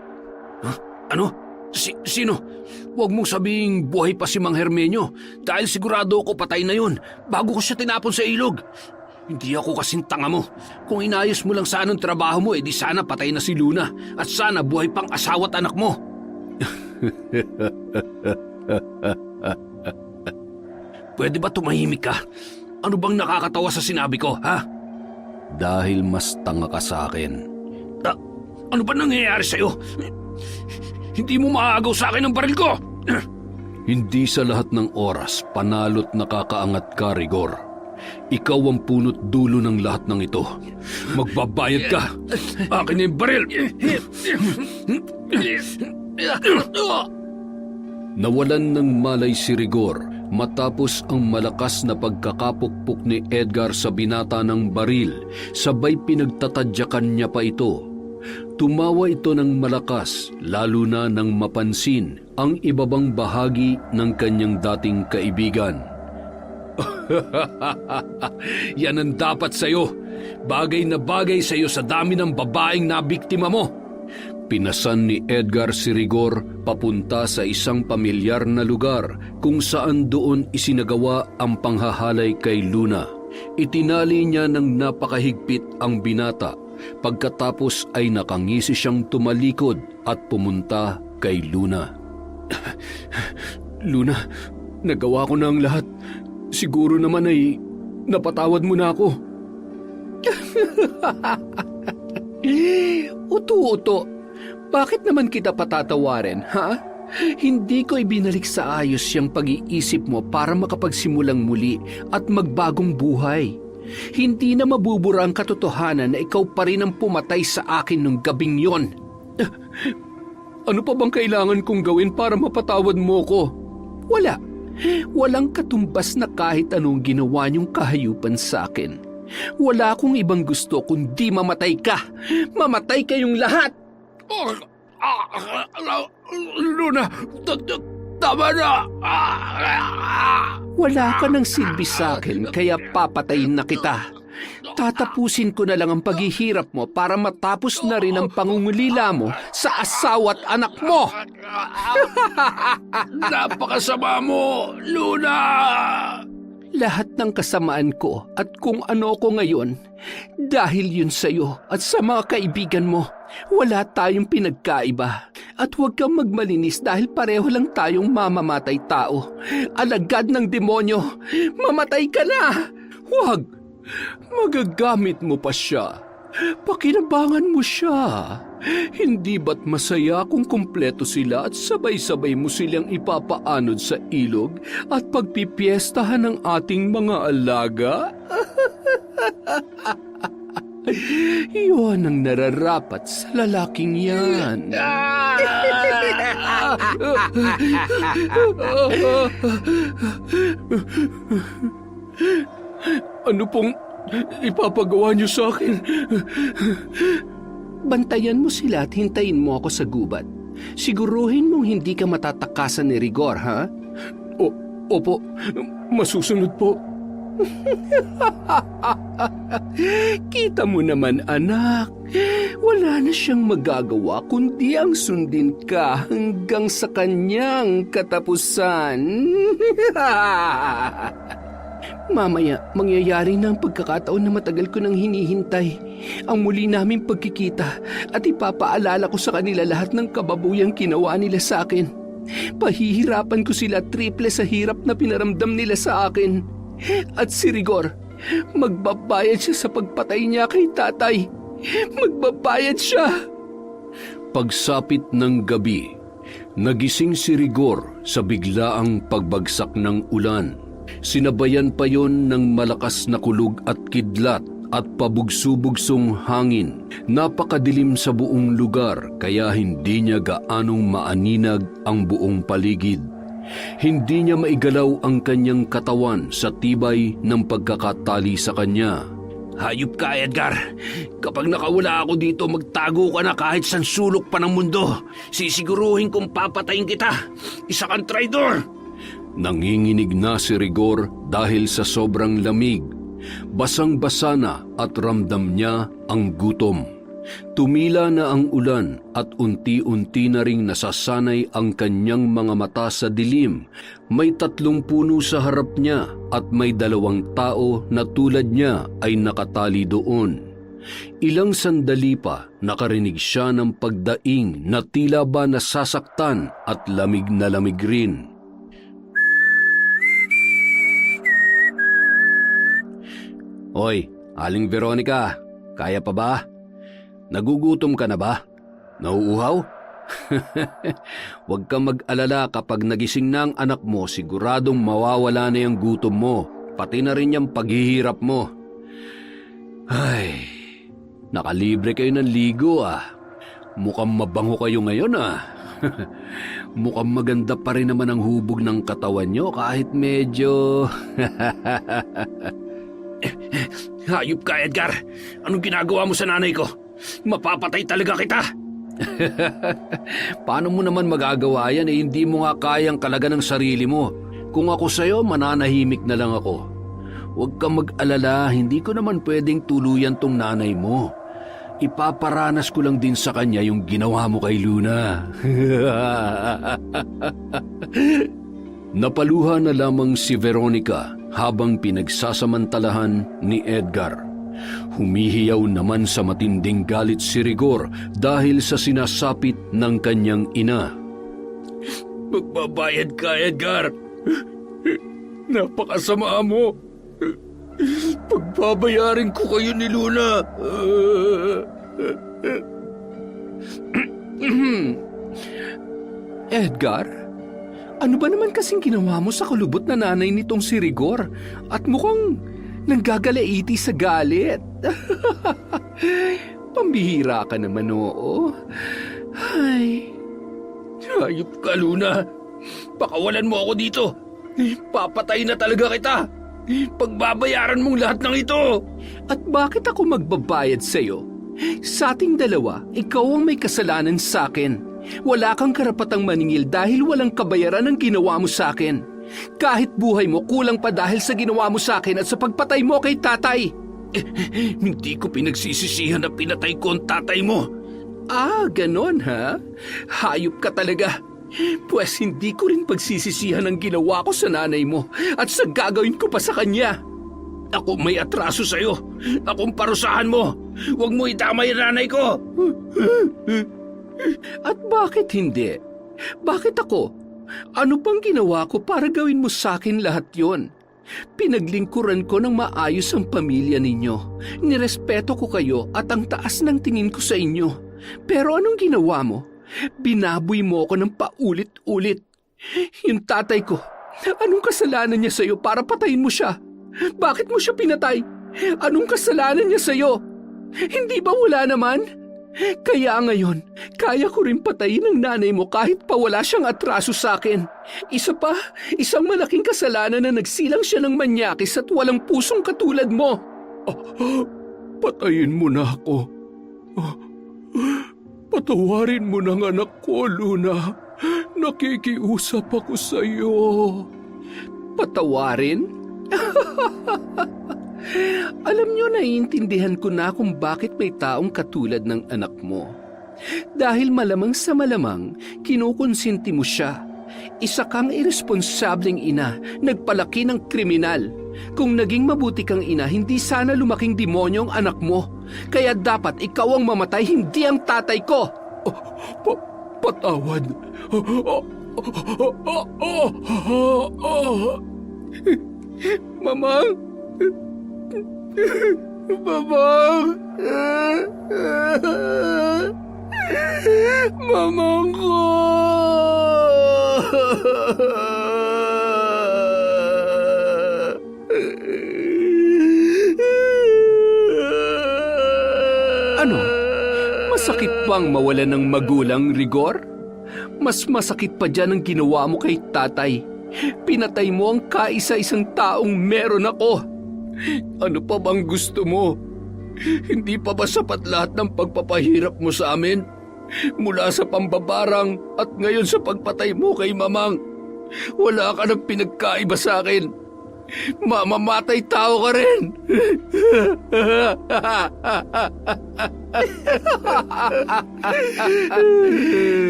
Ha? Ano? Sino? Huwag mong sabihing buhay pa si Mang Hermenyo dahil sigurado ako patay na yun bago ko siya tinapon sa ilog. Hindi ako kasing tanga mo. Kung inayos mo lang sana ang trabaho mo, di sana patay na si Luna at sana buhay pang asawa at anak mo. Pwede ba tumahimik ka? Ano bang nakakatawa sa sinabi ko, ha? Dahil mas tanga ka sa akin. Ano ba nangyayari sa'yo? Hindi mo maaagaw sa akin ang baril ko! Hindi sa lahat ng oras panalo't nakakaangat ka, Rigor. Ikaw ang punot dulo ng lahat ng ito. Magbabayad ka! Akin na yung baril! Nawalan ng malay si Rigor matapos ang malakas na pagkakapukpok ni Edgar sa binata ng baril, sabay pinagtatadyakan niya pa ito. Tumawa ito ng malakas, lalo na nang mapansin ang ibabang bahagi ng kanyang dating kaibigan. Yan ang dapat sa'yo. Bagay na bagay sa'yo sa dami ng babaeng nabiktima mo. Pinasan ni Edgar si Rigor papunta sa isang pamilyar na lugar kung saan doon isinagawa ang panghahalay kay Luna. Itinali niya ng napakahigpit ang binata. Pagkatapos ay nakangisi siyang tumalikod at pumunta kay Luna. Luna, nagawa ko na ang lahat. Siguro naman ay napatawad mo na ako. Uto-uto, bakit naman kita patatawarin, ha? Hindi ko ibinalik sa ayos yung pag-iisip mo para makapagsimulang muli at magbagong buhay. Hindi na mabubura ang katotohanan na ikaw pa rin ang pumatay sa akin nung gabing yon. Ano pa bang kailangan kong gawin para mapatawad mo ko? Wala. Walang katumbas na kahit anong ginawa niyong kahayupan sa akin. Wala akong ibang gusto kundi mamatay ka. Mamatay kayong lahat. Luna, tama na! Wala ka ng silbi sa akin kaya papatayin na kita. Tatapusin ko na lang ang paghihirap mo para matapos na rin ang pangungulila mo sa asawa at anak mo. Napakasama mo, Luna! Lahat ng kasamaan ko at kung ano ko ngayon, dahil yun sa'yo at sa mga kaibigan mo, wala tayong pinagkaiba. At huwag kang magmalinis dahil pareho lang tayong mamamatay tao. Alagad ng demonyo, mamatay ka na! Huwag! Magagamit mo pa siya. Pakinabangan mo siya. Hindi ba't masaya kung kumpleto sila at sabay-sabay mo silang ipapaanod sa ilog at pagpipiestahan ng ating mga alaga? Iyon ang nararapat sa lalaking yan. Ano pong ipapagawa niyo sa akin? Bantayan mo sila at hintayin mo ako sa gubat. Siguruhin mong hindi ka matatakasan ni Rigor, ha? Opo, masusunod po. Kita mo naman, anak. Wala na siyang magagawa kundi ang sundin ka hanggang sa kanyang katapusan. Mamaya, mangyayari na ang pagkakataon na matagal ko nang hinihintay. Ang muli naming pagkikita at ipapaalala ko sa kanila lahat ng kababuyang ginawa nila sa akin. Pahihirapan ko sila triple sa hirap na pinaramdam nila sa akin. At si Rigor, magbabayad siya sa pagpatay niya kay tatay. Magbabayad siya. Pagsapit ng gabi, nagising si Rigor sa biglaang pagbagsak ng ulan. Sinabayan pa yon ng malakas na kulog at kidlat at pabugso-bugsong hangin. Napakadilim sa buong lugar kaya hindi niya gaanong maaninag ang buong paligid. Hindi niya maigalaw ang kanyang katawan sa tibay ng pagkakatali sa kanya. Hayop ka, Edgar. Kapag nakawala ako dito, magtago ka na kahit san sulok pa ng mundo. Sisiguruhin kong papatayin kita. Isa kang traidor. Nanginginig na si Rigor dahil sa sobrang lamig. Basang-basa na at ramdam niya ang gutom. Tumila na ang ulan at unti-unti na ring nasasanay ang kanyang mga mata sa dilim. May 3 puno sa harap niya at may 2 tao na tulad niya ay nakatali doon. Ilang sandali pa nakarinig siya ng pagdaing na tila ba nasasaktan at lamig na lamig rin. Hoy, Aling Veronica, kaya pa ba? Nagugutom ka na ba? Nauuhaw? Huwag kang mag-alala kapag nagising na ang anak mo, siguradong mawawala na yung gutom mo, pati na rin yung paghihirap mo. Ay, nakalibre kayo ng ligo ah. Mukhang mabango kayo ngayon ah. Mukhang maganda pa rin naman ang hubog ng katawan nyo kahit medyo... Hayop ka, Edgar. Anong ginagawa mo sa nanay ko? Mapapatay talaga kita. Paano mo naman magagawa yan hindi mo nga kayang kalaga ng sarili mo? Kung ako sa'yo, mananahimik na lang ako. Huwag kang mag-alala, hindi ko naman pwedeng tuluyan tong nanay mo. Ipaparanas ko lang din sa kanya yung ginawa mo kay Luna. Napaluha na lamang si Veronica habang pinagsasamantalahan ni Edgar. Humihiyaw naman sa matinding galit si Rigor dahil sa sinasapit ng kanyang ina. Magbabayad ka, Edgar. Napakasama mo. Pagbabayarin ko kayo ni Luna. Edgar, ano ba naman kasing ginawa mo sa kulubot na nanay nitong si Rigor? At mukhang nanggagalaiti sa galit. Pambihira ka naman, oo. Ay, Hayop ka, Luna. Pakawalan mo ako dito. Papatay na talaga kita. Pagbabayaran mong lahat ng ito. at bakit ako magbabayad sa'yo? Sa ating dalawa, ikaw ang may kasalanan sa akin. Wala kang karapatang maningil dahil walang kabayaran ang ginawa mo sa akin. Kahit buhay mo, kulang pa dahil sa ginawa mo sa akin at sa pagpatay mo kay tatay. Hindi ko pinagsisisihan na pinatay ko ang tatay mo. Ah, ganon ha? Hayop ka talaga. Pwes hindi ko rin pagsisisihan ang ginawa ko sa nanay mo at sa gagawin ko pa sa kanya. Ako may atraso sa'yo. Akong parusahan mo. Huwag mo idamay ang nanay ko. At bakit hindi? Bakit ako? Ano pang ginawa ko para gawin mo sa akin lahat yon? Pinaglingkuran ko ng maayos ang pamilya ninyo. Nirespeto ko kayo at ang taas ng tingin ko sa inyo. Pero anong ginawa mo? Binaboy mo ako ng paulit-ulit. Yung tatay ko, anong kasalanan niya sa'yo para patayin mo siya? Bakit mo siya pinatay? Anong kasalanan niya sa'yo? Hindi ba wala naman? Kaya ngayon, kaya ko rin patayin ang nanay mo kahit pa wala siyang atraso sa akin. Isa pa, isang malaking kasalanan na nagsilang siya ng manyakis at walang pusong katulad mo. Patayin mo na ako. Patawarin mo ng anak ko, Luna. Nakikiusap ako sa iyo. Patawarin? Alam niyo, naiintindihan ko na kung bakit may taong katulad ng anak mo. Dahil malamang sa malamang, kinukonsinti mo siya. Isa kang irresponsableng ina, nagpalaki ng kriminal. Kung naging mabuti kang ina, hindi sana lumaking demonyo ang anak mo. Kaya dapat ikaw ang mamatay, hindi ang tatay ko. Patawad. Mamang! Mamang! Mamang ko! Ano? Masakit bang mawalan ng magulang, Rigor? Mas masakit pa dyan ang ginawa mo kay tatay. Pinatay mo ang kaisa-isang taong meron ako. Ano pa bang gusto mo? Hindi pa ba sapat lahat ng pagpapahirap mo sa amin? Mula sa pambabarang at ngayon sa pagpatay mo kay Mamang. Wala ka nang pinagkaiba sa akin. Mamamatay tao ka rin.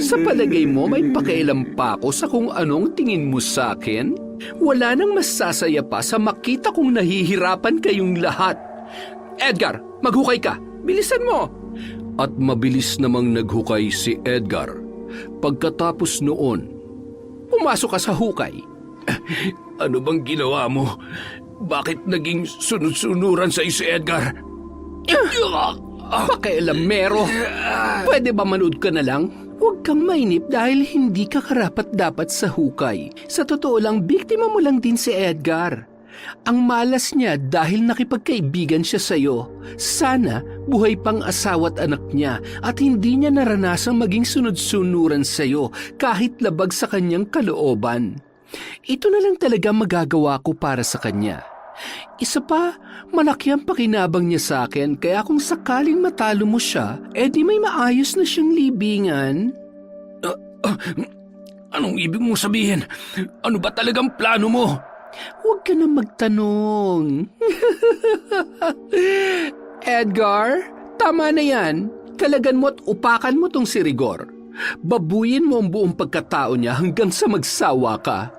Sa palagay mo, may pakialam pa ako sa kung anong tingin mo sa akin? Wala nang masasaya pa sa makita kong nahihirapan kayong lahat. Edgar, maghukay ka. Bilisan mo. At mabilis namang naghukay si Edgar. Pagkatapos noon, Pumasok ka sa hukay. Ano bang ginawa mo? Bakit naging sunod-sunuran sa si Edgar? Pakialamero. Pwede ba manood ka na lang? Huwag kang mainip dahil hindi ka karapat-dapat sa hukay. Sa totoo lang, biktima mo lang din si Edgar. Ang malas niya dahil nakipagkaibigan siya sa'yo. Sana buhay pang asawa at anak niya at hindi niya naranasang maging sunod-sunuran sa'yo kahit labag sa kanyang kalooban. Ito na lang talaga magagawa ko para sa kanya. Isa pa, malaki ang pakinabang niya sa akin kaya kung sakaling matalo mo siya, edi may maayos na siyang libingan. Anong ibig mong sabihin? Ano ba talagang plano mo? Huwag ka na magtanong. Edgar, tama na yan. Kalagan mo at upakan mo tong si Rigor. Babuyin mo ang buong pagkatao niya hanggang sa magsawa ka.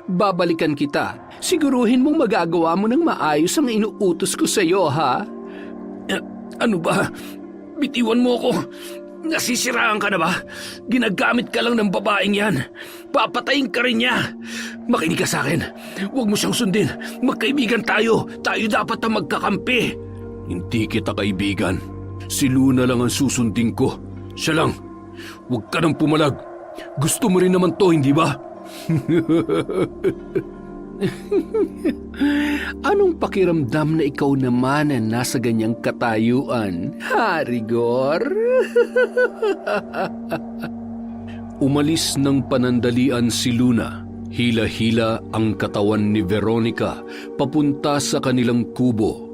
Babalikan kita. Siguruhin mong magagawa mo ng maayos ang inuutos ko sa'yo, ha? Ano ba? Bitiwan mo ako. Nasisiraan ka na ba? Ginagamit ka lang ng babaeng yan. Papatayin ka rin niya. Makinig ka sa akin. Huwag mo siyang sundin. Magkaibigan tayo. Tayo dapat ang magkakampi. Hindi kita kaibigan. Si Luna lang ang susundin ko. Siya lang. Huwag ka nang pumalag. Gusto mo rin naman to, hindi ba? Anong pakiramdam na ikaw naman ang nasa ganyang katayuan, ha, Rigor? Umalis ng panandalian si Luna. Hila-hila ang katawan ni Veronica papunta sa kanilang kubo.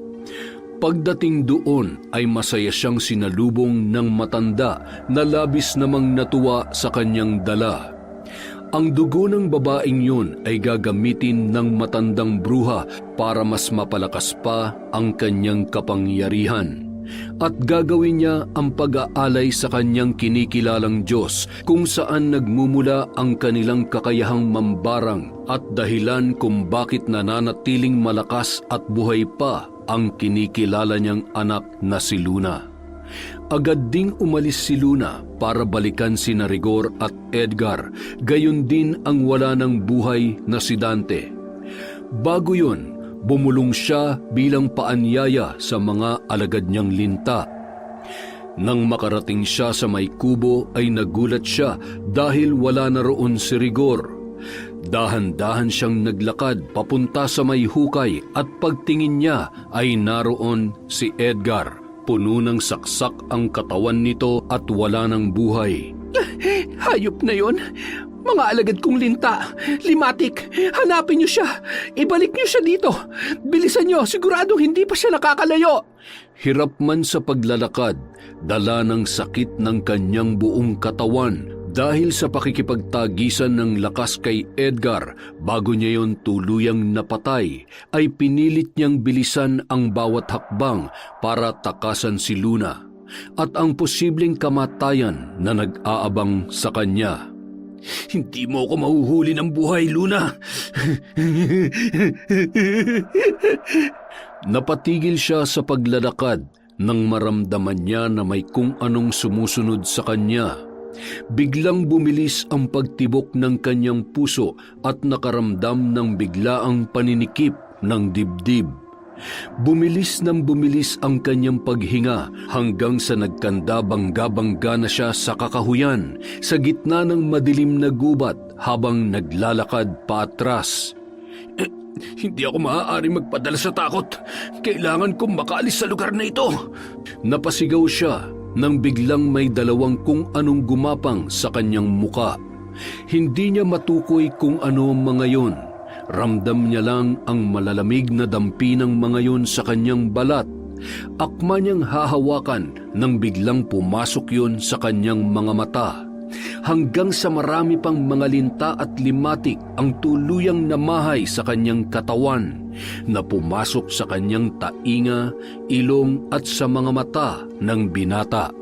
Pagdating doon ay masaya siyang sinalubong ng matanda na labis namang natuwa sa kanyang dala. Ang dugo ng babaeng yun ay gagamitin ng matandang bruha para mas mapalakas pa ang kanyang kapangyarihan. At gagawin niya ang pag-aalay sa kanyang kinikilalang Diyos kung saan nagmumula ang kanilang kakayahang mambarang at dahilan kung bakit nananatiling malakas at buhay pa ang kinikilala niyang anak na si Luna. Agad ding umalis si Luna para balikan sina Rigor at Edgar, gayon din ang wala ng buhay na si Dante. Bago yun, bumulong siya bilang paanyaya sa mga alagad niyang linta. Nang makarating siya sa may kubo ay nagulat siya dahil wala na roon si Rigor. Dahan-dahan siyang naglakad papunta sa may hukay at pagtingin niya ay naroon si Edgar. Puno ng saksak ang katawan nito at wala ng buhay. Hayop na yon. Mga alagad kong linta. Limatik, hanapin niyo siya. Ibalik niyo siya dito. Bilisan niyo, siguradong hindi pa siya nakakalayo. Hirap man sa paglalakad, dala ng sakit ng kanyang buong katawan dahil sa pakikipagtagisan ng lakas kay Edgar bago niya yon tuluyang napatay, ay pinilit niyang bilisan ang bawat hakbang para takasan si Luna at ang posibleng kamatayan na nag-aabang sa kanya. Hindi mo ako mahuhuli ng buhay, Luna. Napatigil siya sa paglalakad nang maramdaman niya na may kung anong sumusunod sa kanya. Biglang bumilis ang pagtibok ng kanyang puso at nakaramdam ng biglaang paninikip ng dibdib. Bumilis ng bumilis ang kanyang paghinga hanggang sa nagkanda bangga-bangga na siya sa kakahuyan sa gitna ng madilim na gubat habang naglalakad paatras. Hindi ako maaaring magpadala sa takot. Kailangan kong makaalis sa lugar na ito. Napasigaw siya nang biglang may dalawang kung anong gumapang sa kanyang muka. Hindi niya matukoy kung ano ang mga yon. Ramdam niya lang ang malalamig na dampi ng mga yon sa kanyang balat. Akma niyang hahawakan nang biglang pumasok yon sa kanyang mga mata. Hanggang sa marami pang mga linta at limatik ang tuluyang namahay sa kanyang katawan na pumasok sa kanyang tainga, ilong at sa mga mata ng binata.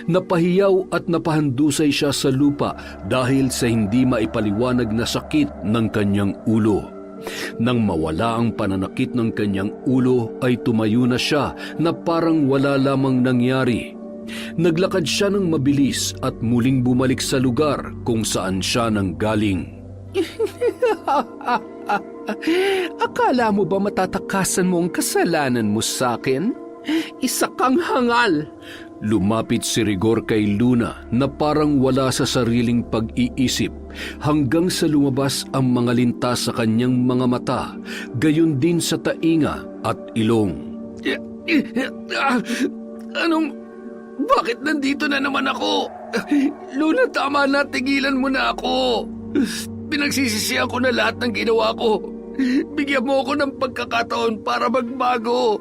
Napahiyaw at napahandusay siya sa lupa dahil sa hindi maipaliwanag na sakit ng kanyang ulo. Nang mawala ang pananakit ng kanyang ulo ay tumayo na siya na parang wala lamang nangyari. Naglakad siya ng mabilis at muling bumalik sa lugar kung saan siya nanggaling. Akala mo ba matatakasan mo ang kasalanan mo sa akin? Isa kang hangal. Lumapit si Rigor kay Luna na parang wala sa sariling pag-iisip hanggang sa lumabas ang mga linta sa kanyang mga mata, gayon din sa tainga at ilong. Bakit nandito na naman ako? Luna, tama na. Tigilan mo na ako. Pinagsisisihan ko na lahat ng ginawa ko. Bigyan mo ako ng pagkakataon para magbago.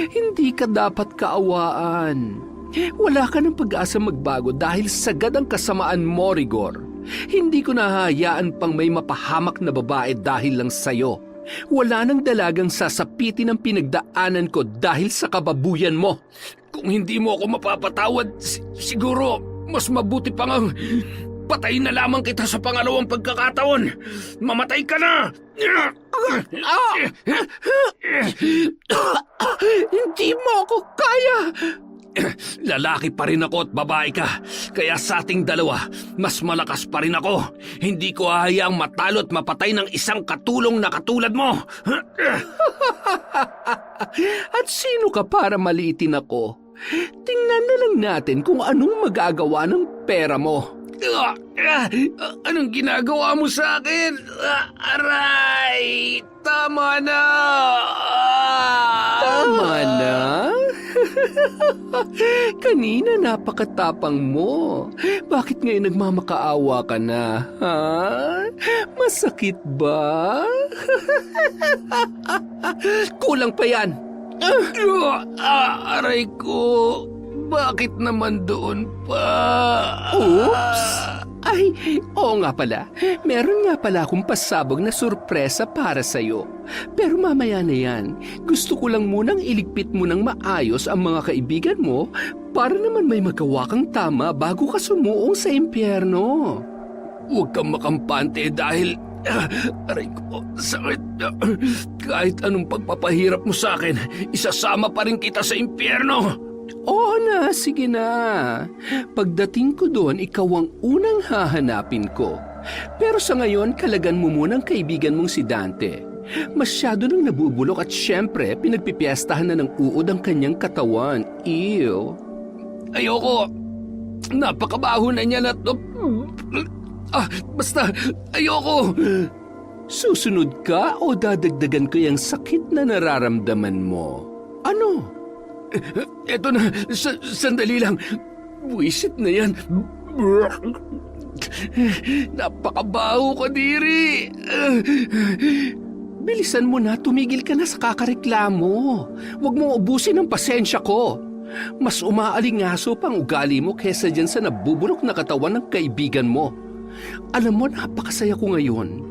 Hindi ka dapat kaawaan. Wala ka ng pag-asa magbago dahil sagad ang kasamaan mo, Rigor. Hindi ko nahahayaan pang may mapahamak na babae dahil lang sa'yo. Wala nang dalagang sasapitin ang pinagdaanan ko dahil sa kababuyan mo. Kung hindi mo ako mapapatawad, siguro mas mabuti pang ang patayin na lamang kita sa pangalawang pagkakataon. Mamatay ka na! Hindi mo ako kaya! Lalaki pa rin ako at babae ka. Kaya sa ating dalawa, mas malakas pa rin ako. Hindi ko hahayaang matalo at mapatay ng isang katulong na katulad mo. At sino ka para maliitin ako? Tingnan na lang natin kung anong magagawa ng pera mo. Anong ginagawa mo sa akin? Aray! Tama na! Tama na? Kanina napakatapang mo. Bakit ngayon nagmamakaawa ka na, ha? Masakit ba? Kulang pa yan. Aray ko! Bakit naman doon pa? Oops! Ay, oo nga pala. Meron nga pala akong pasabog na sorpresa para sa'yo. Pero mamaya na yan. Gusto ko lang munang iligpit mo ng maayos ang mga kaibigan mo para naman may magawa kang tama bago ka sumuong sa impyerno. Huwag kang makampante dahil... aray ko, sakit. Kahit anong pagpapahirap mo sa akin, isasama pa rin kita sa impyerno. Oo na, sige na. Pagdating ko doon, ikaw ang unang hahanapin ko. Pero sa ngayon, kalagan mo muna ang kaibigan mong si Dante. Masyado nang nabubulok at syempre, pinagpipiestahan na ng uod ang kanyang katawan. Ew. Ayoko. Napakabaho na niya na to. Basta, ayoko. Susunod ka o dadagdagan ko yung sakit na nararamdaman mo? Ano? Eto na, sandali lang. Buwisit na yan. Napakabaho ka, diri. Bilisan mo na, tumigil ka na sa kakareklamo. Huwag mong ubusin ang pasensya ko. Mas umaalingaso pang ugali mo kesa dyan sa nabubulok na katawan ng kaibigan mo. Alam mo, napakasaya ko ngayon.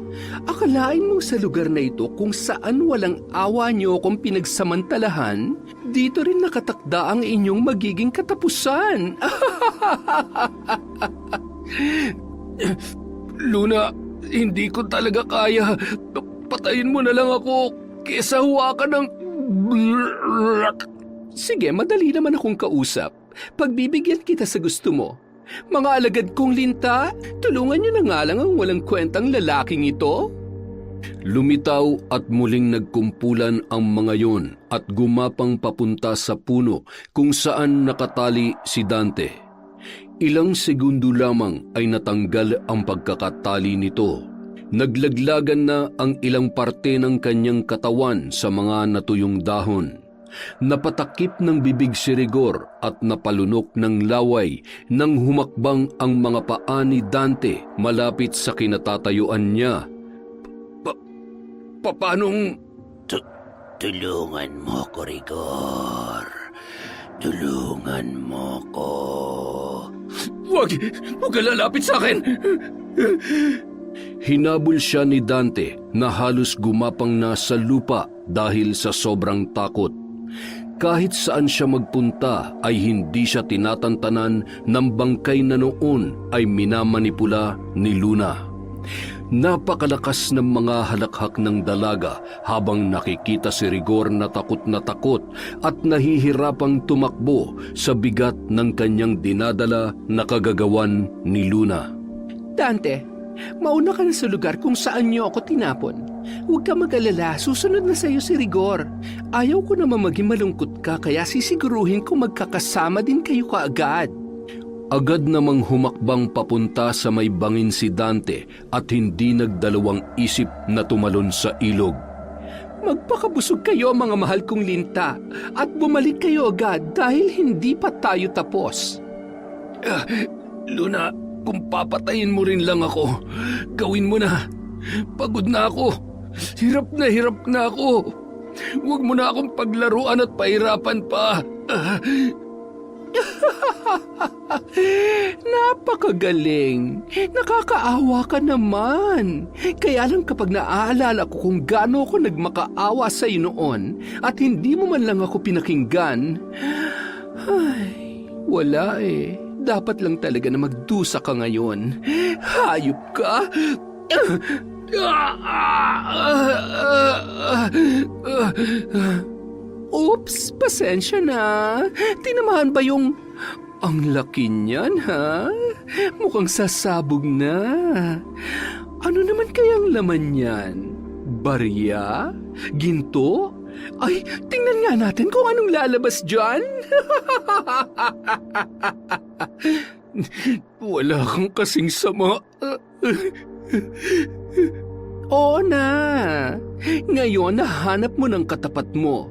Akalain mo sa lugar na ito kung saan walang awa niyo akong pinagsamantalahan, dito rin nakatakda ang inyong magiging katapusan. Luna, hindi ko talaga kaya. Patayin mo na lang ako kesa hawakan ng... Sige, madali naman akong kausap. Pagbibigyan kita sa gusto mo. Mga alagad kong linta, tulungan niyo na nga lang ang walang kwentang lalaking ito. Lumitaw at muling nagkumpulan ang mga yon at gumapang papunta sa puno kung saan nakatali si Dante. Ilang segundo lamang ay natanggal ang pagkakatali nito. Naglaglagan na ang ilang parte ng kanyang katawan sa mga natuyong dahon. Napatakip ng bibig si Rigor at napalunok ng laway nang humakbang ang mga paa ni Dante malapit sa kinatatayuan niya. Paanong... Tulungan mo ko, Rigor. Tulungan mo ko. Huwag ka lalapit sa akin! Hinabol siya ni Dante na halos gumapang na sa lupa dahil sa sobrang takot. Kahit saan siya magpunta ay hindi siya tinatantanan ng bangkay na noon ay minamanipula ni Luna. Napakalakas ng mga halakhak ng dalaga habang nakikita si Rigor na takot at nahihirapang tumakbo sa bigat ng kanyang dinadala na kagagawan ni Luna. Dante, mauna ka na sa lugar kung saan niyo ako tinapon. Huwag ka mag-alala, susunod na sa'yo si Rigor. Ayaw ko naman maging malungkot ka kaya sisiguruhin ko magkakasama din kayo kaagad. Agad namang humakbang papunta sa may bangin si Dante at hindi nagdalawang isip na tumalon sa ilog. Magpakabusog kayo mga mahal kong linta at bumalik kayo agad dahil hindi pa tayo tapos. Luna, kung papatayin mo rin lang ako, gawin mo na. Pagod na ako. Hirap na ako. Huwag mo na akong paglaruan at pahirapan pa. Napakagaling. Nakakaawa ka naman. Kaya lang kapag naaalala ko kung gaano ako nagmakaawa sa iyo noon at hindi mo man lang ako pinakinggan, ay, wala eh. Dapat lang talaga na magdusa ka ngayon. Hayop ka. Oops, pasensya na. Tinamahan ba yung... Ang laki niyan, ha? Mukhang sasabog na. Ano naman kayang laman niyan? Barya? Ginto? Ay, tingnan nga natin kung anong lalabas dyan. Wala kang kasing sama. Oo na. Ngayon, nahanap mo ng katapat mo.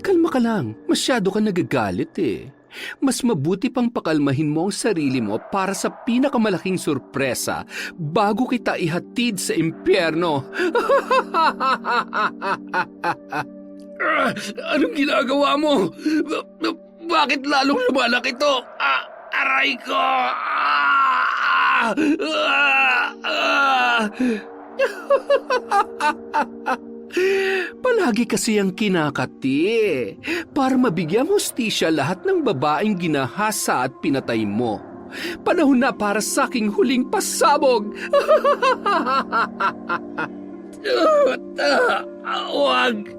Kalma ka lang. Masyado ka nagagalit eh. Mas mabuti pang pakalmahin mo ang sarili mo para sa pinakamalaking sorpresa bago kita ihatid sa impyerno. Anong ginagawa mo? Bakit lalong lumalaki ito? Aray ko! Palagi kasi ang kinakati para mabigyan hustisya lahat ng babaeng ginahasa at pinatay mo. Panahon na para sa aking huling pasabog. Wag!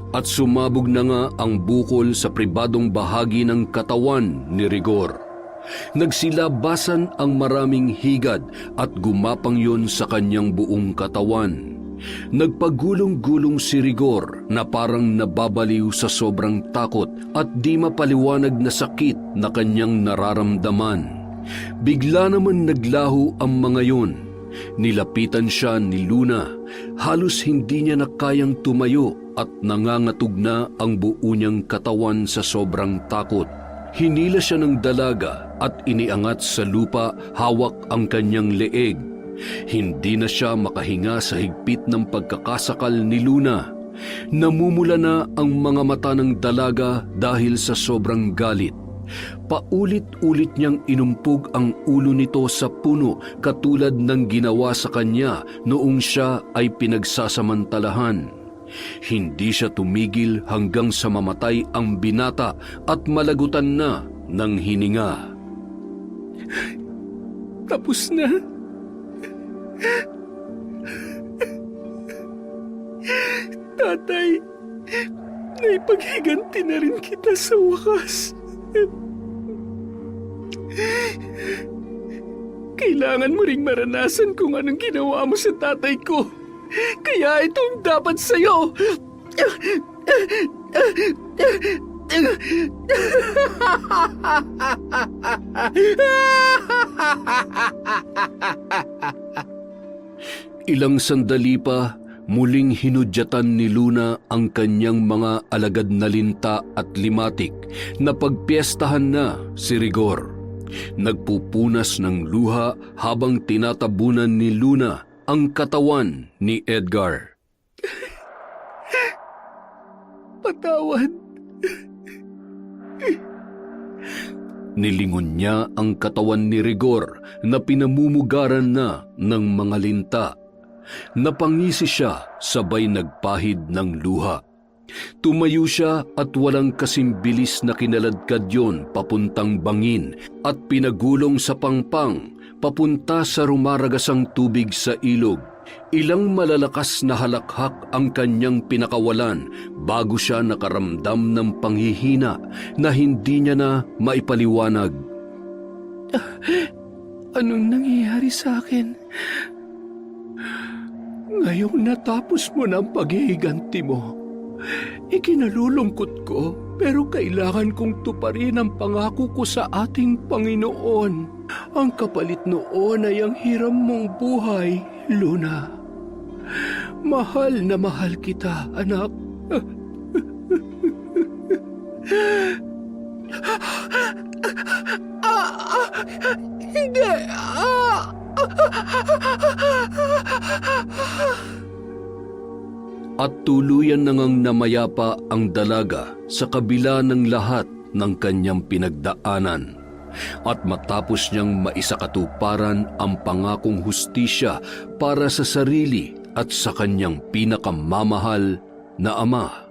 At sumabog na nga ang bukol sa pribadong bahagi ng katawan ni Rigor. Nagsilabasan ang maraming higad at gumapang yon sa kanyang buong katawan. Nagpagulong-gulong si Rigor na parang nababaliw sa sobrang takot at di mapaliwanag na sakit na kanyang nararamdaman. Bigla naman naglaho ang mga yon. Nilapitan siya ni Luna. Halos hindi niya na kayang tumayo at nangangatog na ang buo niyang katawan sa sobrang takot. Hinila siya ng dalaga at iniangat sa lupa hawak ang kanyang leeg. Hindi na siya makahinga sa higpit ng pagkakasakal ni Luna. Namumula na ang mga mata ng dalaga dahil sa sobrang galit. Paulit-ulit niyang inumpog ang ulo nito sa puno katulad ng ginawa sa kanya noong siya ay pinagsasamantalahan. Hindi siya tumigil hanggang sa mamatay ang binata at malagutan na ng hininga. Tapos na. Tatay, naipaghiganti na rin kita sa wakas. Kailangan mo ring maranasan kung anong ginawa mo sa tatay ko. Kaya itong dapat sa'yo. Ilang sandali pa, muling hinudyatan ni Luna ang kanyang mga alagad na linta at limatik na pagpiestahan na si Rigor. Nagpupunas ng luha habang tinatabunan ni Luna ang katawan ni Edgar. Patawad. Nilingon niya ang katawan ni Rigor na pinamumugaran na ng mga linta. Napangisi siya sabay nagpahid ng luha. Tumayo siya at walang kasing bilis na kinaladkad yon papuntang bangin at pinagulong sa pangpang papunta sa rumaragasang tubig sa ilog. Ilang malalakas na halakhak ang kanyang pinakawalan bago siya nakaramdam ng panghihina na hindi niya na maipaliwanag. Anong nangyayari sa akin? Ngayong natapos mo na ang paghihiganti mo, ikinalulungkot ko pero kailangan kong tuparin ang pangako ko sa ating Panginoon. Ang kapalit noon ay ang hiram mong buhay, Luna. Mahal na mahal kita, anak. Hindi. At tuluyan na ngang namayapa ang dalaga sa kabila ng lahat ng kanyang pinagdaanan. At matapos niyang maisakatuparan ang pangakong hustisya para sa sarili at sa kanyang pinakamamahal na ama.